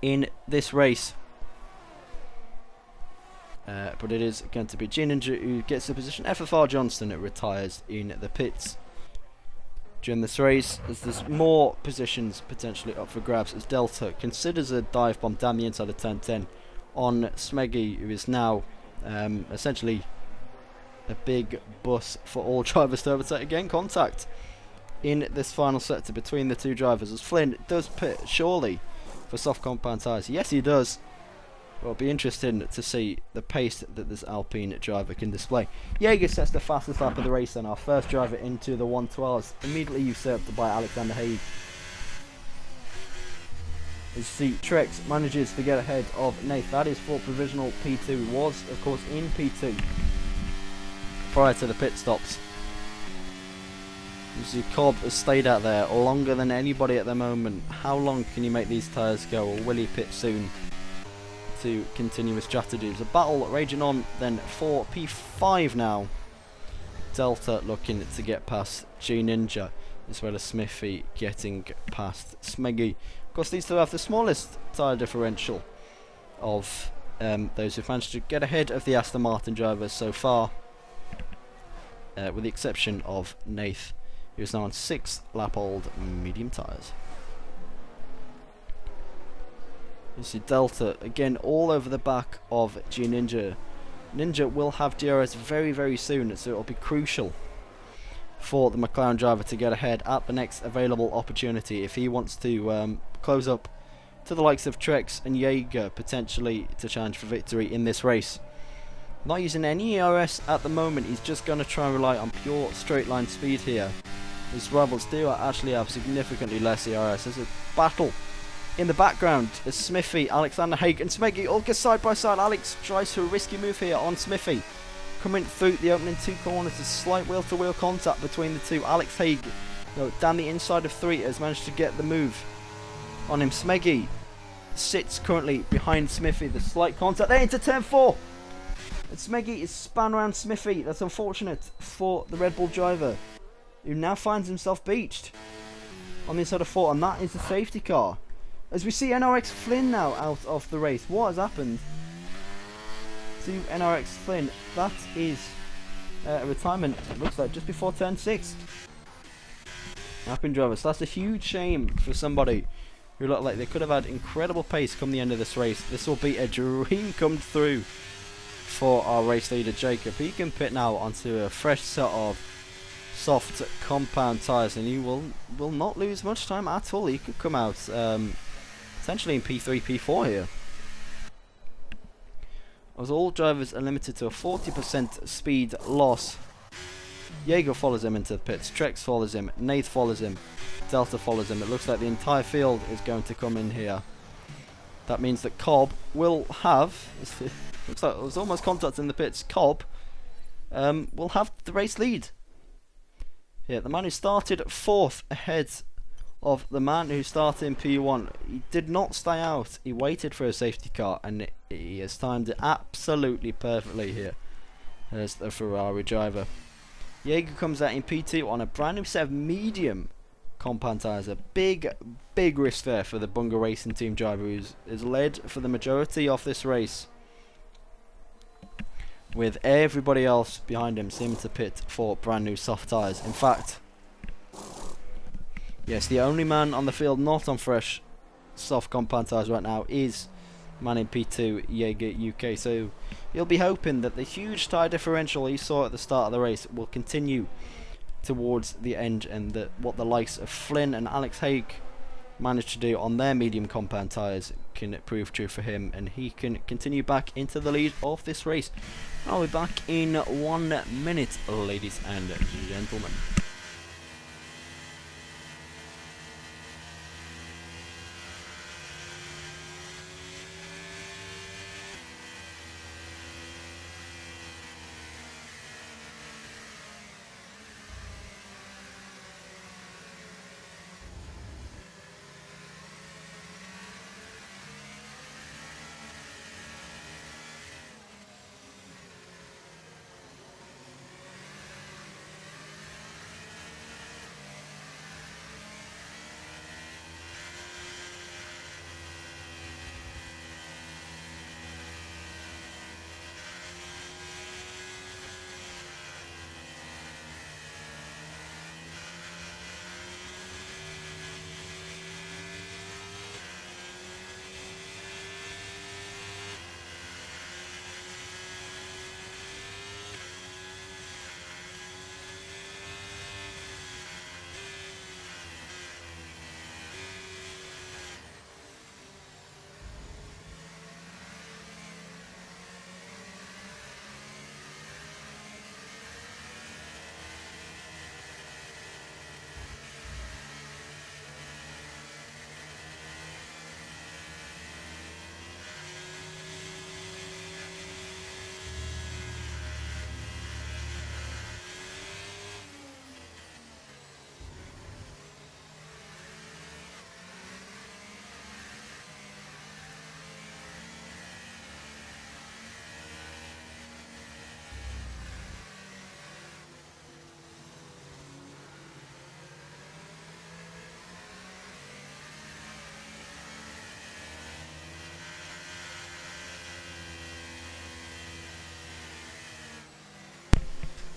in this race. But it is going to be G Ninja who gets the position. FFR Johnston retires in the pits during this race, as there's more positions potentially up for grabs, as Delta considers a dive bomb down the inside of turn 10 on Smeggy, who is now essentially a big bus for all drivers to overtake. Again, contact in this final sector between the two drivers, as Flynn does pit surely for soft compound tyres. Yes, he does. Well, it'll be interesting to see the pace that this Alpine driver can display. Jaeger sets the fastest lap of the race, and our first driver into the 112s, immediately usurped by Alexander Haig. As you see, Trex manages to get ahead of Nath. That is for provisional P2. He was, of course, in P2 prior to the pit stops. You see, Cobb has stayed out there longer than anybody at the moment. How long can you make these tyres go, or will he pit soon to continue his strategy? There's a battle raging on then for P5 now. Delta looking to get past G Ninja, as well as Smithy getting past Smeggy. Of course, these two have the smallest tyre differential of those who've managed to get ahead of the Aston Martin drivers so far, with the exception of Nath, who is now on 6 lap old medium tyres. You see Delta again all over the back of G Ninja. Ninja will have DRS very, very soon, so it'll be crucial for the McLaren driver to get ahead at the next available opportunity if he wants to close up to the likes of Trex and Jaeger, potentially to challenge for victory in this race. Not using any ERS at the moment, he's just going to try and rely on pure straight line speed here. His rivals do actually have significantly less ERS. There's a battle in the background as Smithy, Alexander Haig and Smeggy all go side by side. Alex tries to a risky move here on Smithy. coming through the opening two corners. A slight wheel-to-wheel contact between the two. Alex Haig, down the inside of 3, has managed to get the move on him. Smeggy sits currently behind Smithy. The slight contact there into turn 4. And Smeggy is spun around Smithy. That's unfortunate for the Red Bull driver, who now finds himself beached on the inside of 4. And that is the safety car. As we see NRX Flynn now out of the race. What has happened to NRX Flynn? That is a retirement, it looks like, just before turn 6. Happen driver. So that's a huge shame for somebody who looked like they could have had incredible pace come the end of this race. This will be a dream come through for our race leader Jacob. He can pit now onto a fresh set of soft compound tyres, and he will not lose much time at all. He could come out potentially in P3, P4 here. As all drivers are limited to a 40% speed loss. Jaeger follows him into the pits, Trex follows him, Nath follows him, Delta follows him. It looks like the entire field is going to come in here. That means that Cobb will have, looks like there's almost contact in the pits, Cobb will have the race lead. Yeah, the man who started 4th ahead of the man who started in P1. He did not stay out, he waited for a safety car, and he has timed it absolutely perfectly here as the Ferrari driver. Jaeger comes out in P2 on a brand new set of medium compound tyres. A big risk there for the Bunga Racing Team driver, who is led for the majority of this race, with everybody else behind him seeming to pit for brand new soft tyres. In fact, yes, the only man on the field not on fresh soft compound tyres right now is man in P2, Jaeger UK. So you'll be hoping that the huge tyre differential you saw at the start of the race will continue towards the end, and that what the likes of Flynn and Alex Haig managed to do on their medium compound tyres can prove true for him, and he can continue back into the lead of this race. I'll be back in 1 minute, ladies and gentlemen.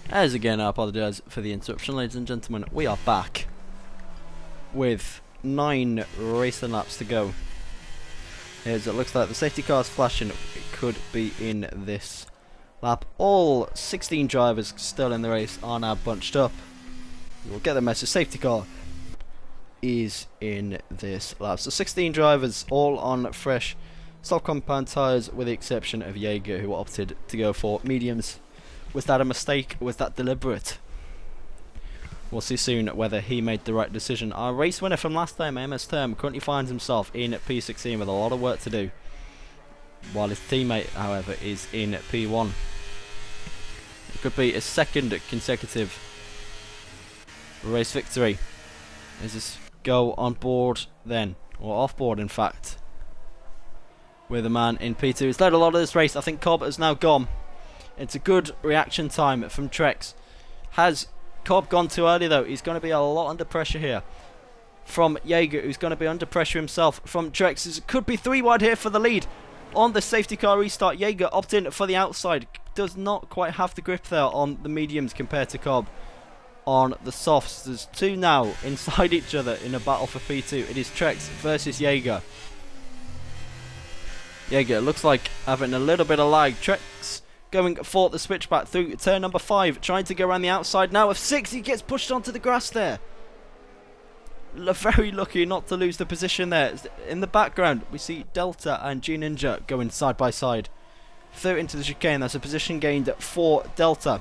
As again, I apologise for the interruption, ladies and gentlemen. We are back with 9 racing laps to go. As it looks like the safety car's flashing, it could be in this lap. All 16 drivers still in the race are now bunched up. You will get the message, safety car is in this lap. So 16 drivers, all on fresh soft compound tyres, with the exception of Jaeger, who opted to go for mediums. Was that a mistake? Was that deliberate? We'll see soon whether he made the right decision. Our race winner from last time, MS Term, currently finds himself in P16 with a lot of work to do, while his teammate, however, is in P1. It could be a second consecutive race victory. Does this go on board then, or off board in fact, with a man in P2 who's led a lot of this race? I think Cobb has now gone. It's a good reaction time from Trex. Has Cobb gone too early though? He's going to be a lot under pressure here from Jaeger, who's going to be under pressure himself from Trex. It could be 3 wide here for the lead on the safety car restart. Jaeger opting for the outside. Does not quite have the grip there on the mediums compared to Cobb on the softs. There's 2 now inside each other in a battle for P2. It is Trex versus Jaeger. Jaeger looks like having a little bit of lag. Trex going for the switchback through turn number 5, trying to go around the outside now of 6. He gets pushed onto the grass there. Very lucky not to lose the position there. In the background we see Delta and G Ninja going side by side through into the chicane. That's a position gained for Delta.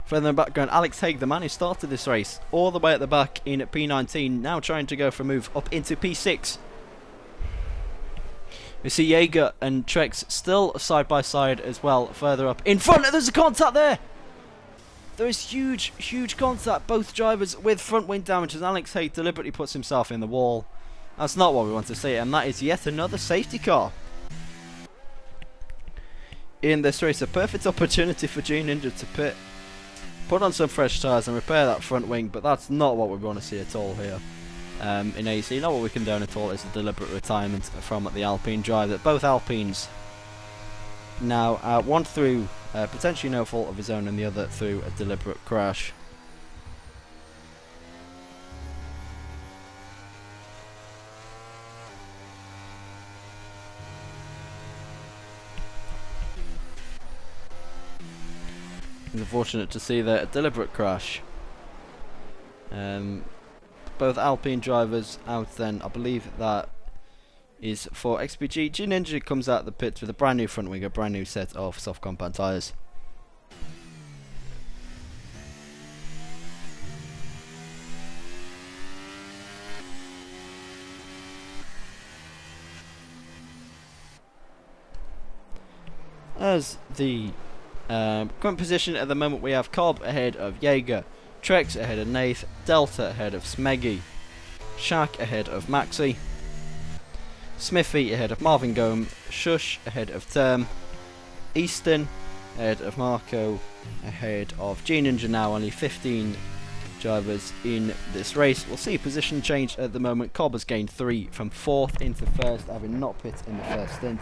Further in the background, Alex Haig, the man who started this race, all the way at the back in P19, now trying to go for a move up into P6. We see Jaeger and Trex still side by side as well, further up in front. There's a contact there. There is huge contact. Both drivers with front wing damage as Alex Haig deliberately puts himself in the wall. That's not what we want to see, and that is yet another safety car in this race. A perfect opportunity for G Ninja to put on some fresh tyres and repair that front wing, but that's not what we want to see at all here. In AEC, not what we condone at all is a deliberate retirement from the Alpine driver. Both Alpines now, one through potentially no fault of his own and the other through a deliberate crash. It's unfortunate to see that a deliberate crash. Both Alpine drivers out then. I believe that is for XPG. G Ninja comes out the pits with a brand new front wing, a brand new set of soft compound tyres. As the current position at the moment, we have Cobb ahead of Jaeger, Trex ahead of Nath, Delta ahead of Smeggy, Shaq ahead of Maxi, Smithy ahead of Marvin Gome, Shush ahead of Term, Easton ahead of Marco, ahead of G Ninja. Now only 15 drivers in this race. We'll see a position change at the moment. Cobb has gained 3 from 4th into 1st, having not pit in the first stint.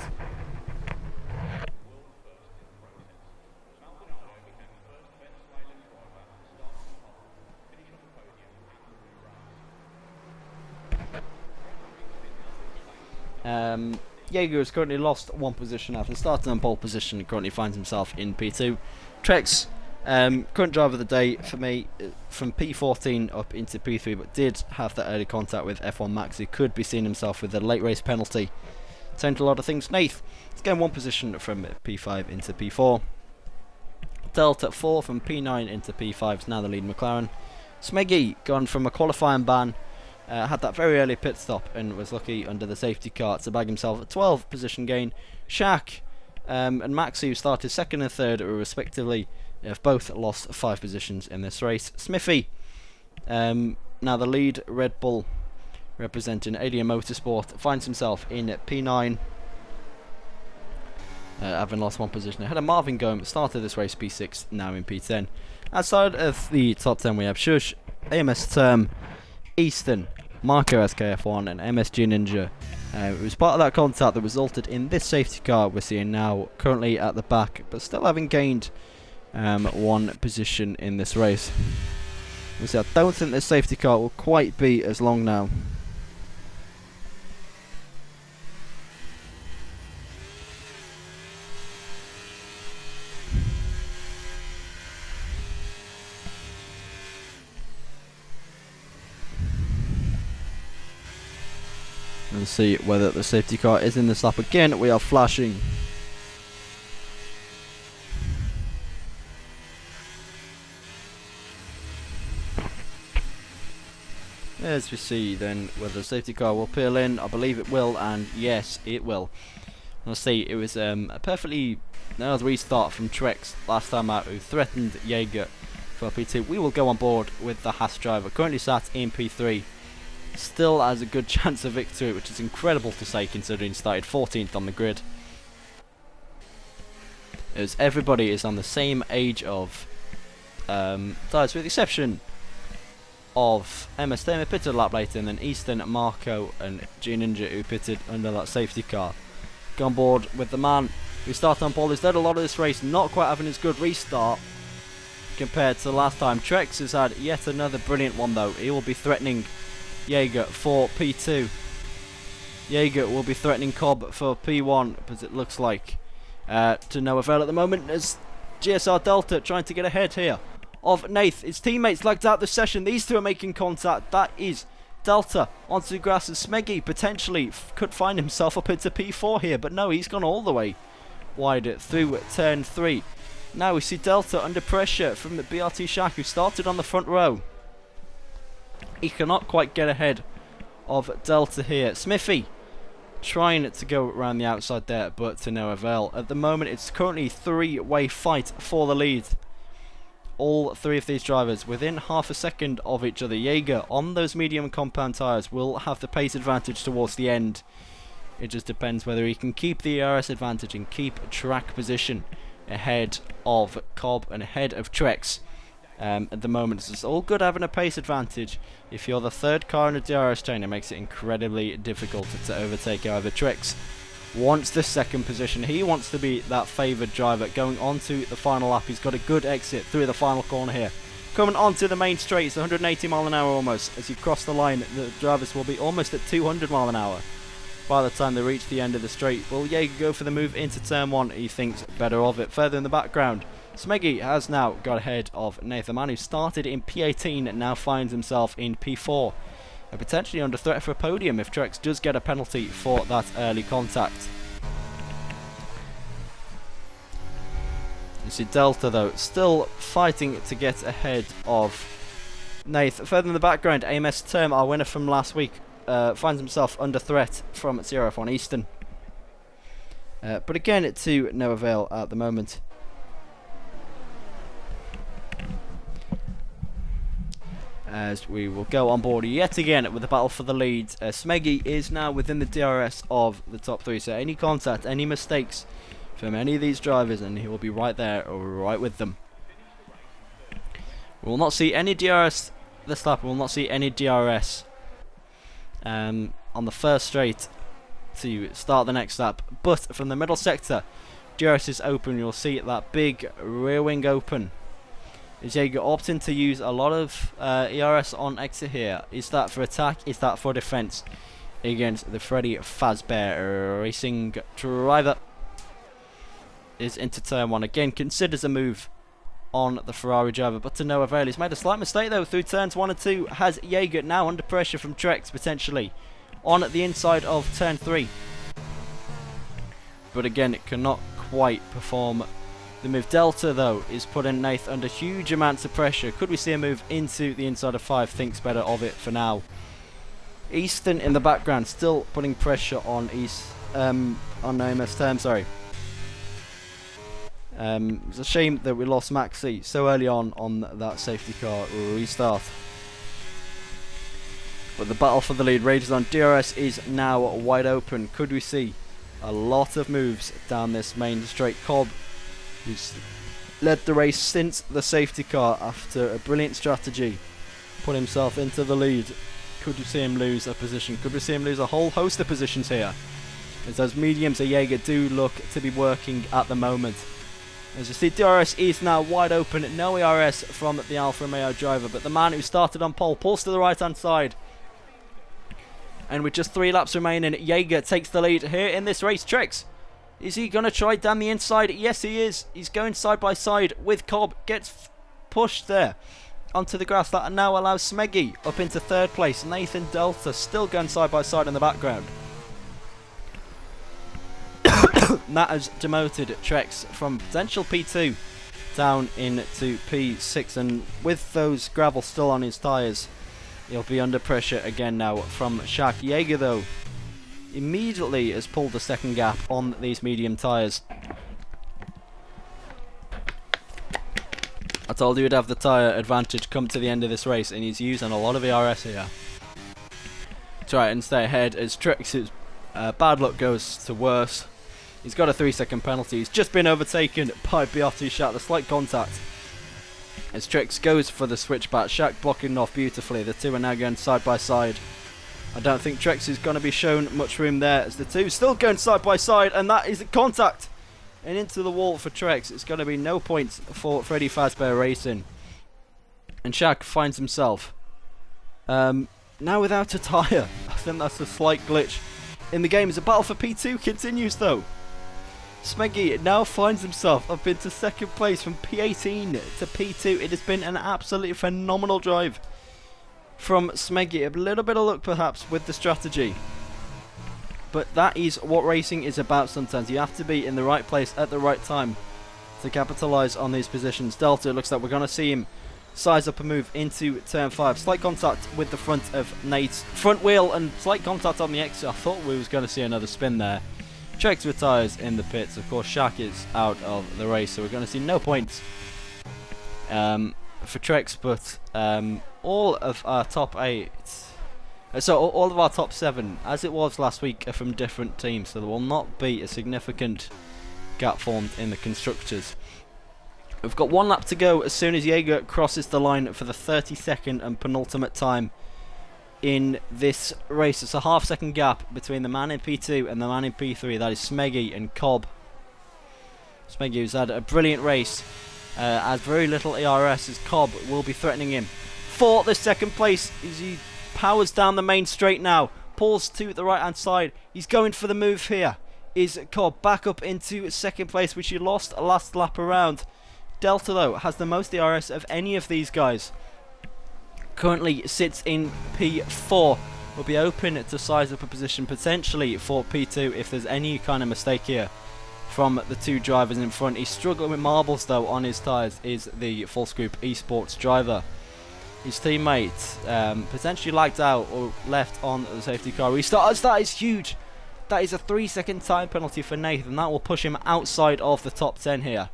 Jaeger has currently lost 1 position after starting on pole position and currently finds himself in P2. Trex, current driver of the day for me, from P14 up into P3, but did have that early contact with F1 Max. He could be seeing himself with a late race penalty. Turned a lot of things. Nath, it's again 1 position from P5 into P4. Delta 4 from P9 into P5 is now the lead McLaren. Smeggy gone from a qualifying ban. Had that very early pit stop and was lucky under the safety car to bag himself a 12 position gain. Shaq and Maxi, who started 2nd and 3rd respectively, have both lost 5 positions in this race. Smithy, now the lead Red Bull representing ADM Motorsport, finds himself in P9, having lost 1 position ahead of Marvin Gome. Started this race P6, now in P10. Outside of the top 10 we have Shush, AMS Term, Easton, Marco SKF1 and MSG Ninja. It was part of that contact that resulted in this safety car we're seeing now, currently at the back, but still having gained 1 position in this race. I don't think this safety car will quite be as long now. And see whether the safety car is in this lap again. We are flashing. As we see then whether the safety car will peel in. I believe it will, and yes, it will. Let's see, it was a perfectly Now the restart from Trex last time out, who threatened Jaeger for P2. We will go on board with the Haas driver, currently sat in P3. Still has a good chance of victory, which is incredible to say considering he started 14th on the grid. As everybody is on the same age of tyres, with the exception of MS Tamer pitted a lap later, and then Easton, Marco and G Ninja, who pitted under that safety car. Go on board with the man who started on pole, who's led a lot of this race, not quite having as good restart compared to the last time. Trex has had yet another brilliant one though. He will be threatening Jaeger for P2. Jaeger will be threatening Cobb for P1, but it looks like to no avail at the moment, as GSR Delta trying to get ahead here of Nath. His teammates lagged out the session. These two are making contact. That is Delta onto the grass, and Smeggy potentially could find himself up into P4 here, but no, he's gone all the way wide through turn 3. Now we see Delta under pressure from the BRT Shaq, who started on the front row. He cannot quite get ahead of Delta here. Smithy trying to go around the outside there, but to no avail. At the moment, it's currently a three-way fight for the lead. All three of these drivers within half a second of each other. Jaeger on those medium compound tyres will have the pace advantage towards the end. It just depends whether he can keep the ERS advantage and keep track position ahead of Cobb and ahead of Trex. At the moment, it's all good having a pace advantage. If you're the third car in a DRS chain, it makes it incredibly difficult to overtake. However, Trex wants the second position. He wants to be that favoured driver going on to the final lap. He's got a good exit through the final corner here. Coming onto the main straight, it's 180 mile an hour almost. As you cross the line, the drivers will be almost at 200 mile an hour by the time they reach the end of the straight. Will Jaeger go for the move into turn 1? He thinks better of it. Further in the background, Smeggy has now got ahead of Nathan Man, who started in P18 and now finds himself in P4. And potentially under threat for a podium if Trex does get a penalty for that early contact. You see Delta though still fighting to get ahead of Nath. Further in the background, AMS Term, our winner from last week, finds himself under threat from 0F1 Easton. But again, to no avail at the moment. As we will go on board yet again with the battle for the lead. Smeggy is now within the DRS of the top 3, so any contact, any mistakes from any of these drivers and he will be right there or right with them. We will not see any DRS this lap. We will not see any DRS on the first straight to start the next lap, but from the middle sector, DRS is open. You'll see that big rear wing open. Is Jaeger opting to use a lot of ERS on exit here? Is that for attack? Is that for defense against the Freddy Fazbear racing driver? Is into turn 1 again, considers a move on the Ferrari driver, but to no avail. He's made a slight mistake though through turns 1 and 2. Has Jaeger now under pressure from Trex potentially on the inside of turn 3, but again it cannot quite perform the move. Delta though is putting Nath under huge amounts of pressure. Could we see a move into the inside of 5? Thinks better of it for now. Easton in the background still putting pressure on on AMS Term, sorry. It's a shame that we lost Maxi so early on that safety car restart. But the battle for the lead rages on. DRS is now wide open. Could we see a lot of moves down this main straight? Cobb, who's led the race since the safety car after a brilliant strategy, put himself into the lead. Could we see him lose a position? Could we see him lose a whole host of positions here? As those mediums of Jaeger do look to be working at the moment. As you see, DRS is now wide open. No ERS from the Alfa Romeo driver, but the man who started on pole pulls to the right hand side. And with just 3 laps remaining, Jaeger takes the lead here in this race. Trex, is he going to try down the inside? Yes, he is. He's going side by side with Cobb. Gets pushed there onto the grass. That now allows Smeggy up into 3rd place. Nathan Delta still going side by side in the background. That has demoted Trex from potential P2 down into P6. And with those gravel still on his tyres, he'll be under pressure again now from Shaq. Jaeger though immediately has pulled the second gap on these medium tyres. I told you he'd have the tyre advantage come to the end of this race, and he's using a lot of ERS here. Try and stay ahead as Trix's bad luck goes to worse. He's got a 3-second penalty. He's just been overtaken by Beatu Shaq, the slight contact. As Trix goes for the switchback, Shaq blocking off beautifully. The two are now going side by side. I don't think Trix is going to be shown much room there as the two still going side by side, and that is a contact. And into the wall for Trix. It's going to be no points for Freddy Fazbear Racing. And Shaq finds himself now without a tyre. I think that's a slight glitch in the game as the battle for P2 continues though. Smeggy now finds himself up into second place from P18 to P2. It has been an absolutely phenomenal drive from Smeggy. A little bit of luck perhaps with the strategy. But that is what racing is about sometimes. You have to be in the right place at the right time to capitalise on these positions. Delta, it looks like we're going to see him size up a move into turn 5. Slight contact with the front of Nate's front wheel and slight contact on the exit. I thought we was going to see another spin there. Trex retires in the pits. Of course, Shaq is out of the race, so we're going to see no points for Trex, but all of our top 8, so all of our top 7, as it was last week, are from different teams, so there will not be a significant gap formed in the constructors. We've got 1 lap to go as soon as Jaeger crosses the line for the 32nd and penultimate time in this race. It's a half-second gap between the man in P2 and the man in P3. That is Smeggy and Cobb. Smeggy, who's had a brilliant race, has very little ERS, as Cobb will be threatening him for the second place as he powers down the main straight now. Pulls to the right-hand side. He's going for the move here. Is Cobb back up into second place, which he lost last lap around. Delta, though, has the most ERS of any of these guys. Currently sits in P4. Will be open to size up a position potentially for P2 if there's any kind of mistake here from the two drivers in front. He's struggling with marbles though on his tyres, is the Full Scoop Esports driver. His teammate potentially lagged out or left on the safety car restart. That is huge. That is a 3-second time penalty for Nathan. That will push him outside of the top 10 here.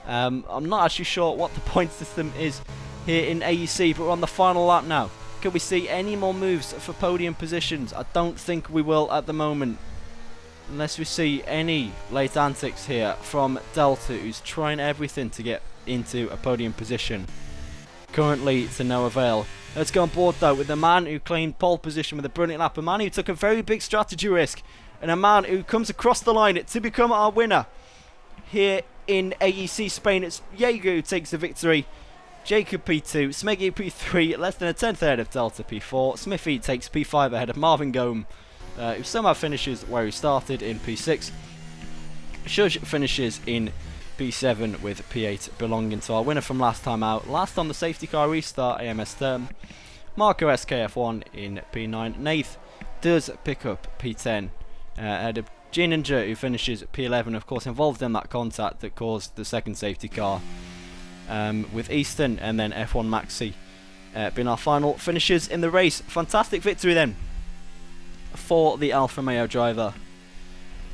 I'm not actually sure what the point system is here in AEC, but we're on the final lap now. Can we see any more moves for podium positions? I don't think we will at the moment, unless we see any late antics here from Delta, who's trying everything to get into a podium position. Currently to no avail. Let's go on board though with the man who claimed pole position with a brilliant lap, a man who took a very big strategy risk, and a man who comes across the line to become our winner here in AEC Spain. It's Jaeger who takes the victory. Jacob P2, Smeggy P3, less than a tenth ahead of Delta P4. Smithy takes P5 ahead of Marvin Gome, who somehow finishes where he started in P6. Shush finishes in P7 with P8 belonging to our winner from last time out. Last on the safety car restart, AMS term. Marco SKF1 in P9. Nath does pick up P10 ahead of G-Ninja, who finishes P11, of course involved in that contact that caused the second safety car with Easton, and then F1 Maxi being our final finishes in the race. Fantastic victory then for the Alfa Romeo driver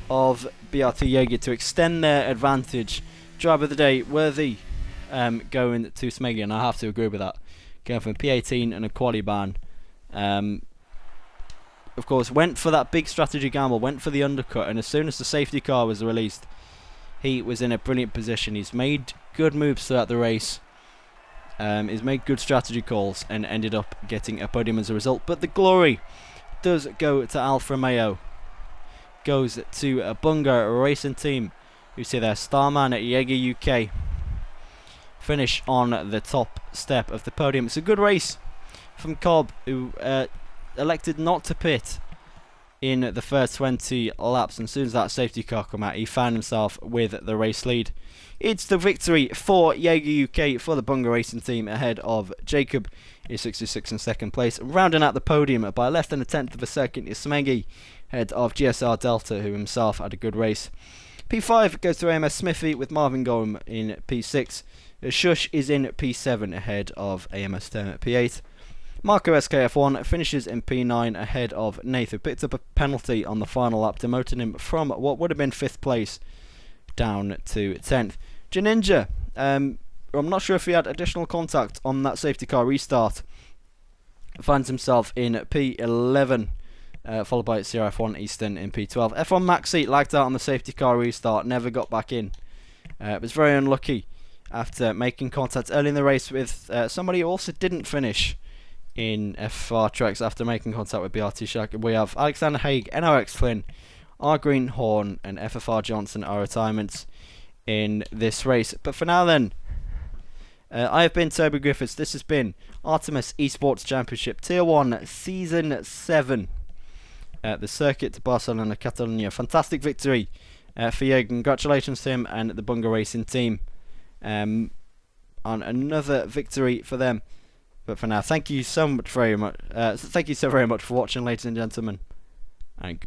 of BRT Jaeger to extend their advantage. Driver of the day worthy going to Smeggy, and I have to agree with that. Going from P18 and a quali ban. Of course, went for that big strategy gamble, went for the undercut, and as soon as the safety car was released, he was in a brilliant position. He's made good moves throughout the race. He's made good strategy calls and ended up getting a podium as a result. But the glory does go to Alfa Romeo. Goes to a Bunga racing team. You see their starman at Jaeger UK. Finish on the top step of the podium. It's a good race from Cobb, who elected not to pit in the first 20 laps, and as soon as that safety car came out, he found himself with the race lead. It's the victory for Jaeger UK for the Bunga Racing team ahead of Jacob, is 66 in second place. Rounding out the podium by less than a tenth of a second is Smeggy, ahead of GSR Delta, who himself had a good race. P5 goes to AMS Smithy with Marvin Gome in P6. Shush is in P7 ahead of AMS Term at P8. Marco SKF1 finishes in P9 ahead of Nathan, picked up a penalty on the final lap, demoting him from what would have been 5th place down to 10th. Janinja I'm not sure if he had additional contact on that safety car restart. Finds himself in P11, followed by CRF1 Eastern in P12. F1 Maxi lagged out on the safety car restart, never got back in. Was very unlucky after making contact early in the race with somebody who also didn't finish in FR Treks after making contact with BRT Shack. We have Alexander Haig, NRX Flynn, R Greenhorn and FFR Johnson are retirements in this race. But for now then, I have been Toby Griffiths. This has been Artemis Esports Championship Tier 1 Season 7 at the Circuit de Barcelona, Catalonia. Fantastic victory for Jürgen. Congratulations to him and the Bunga Racing team on another victory for them. But for now, thank you so very much for watching, ladies and gentlemen, and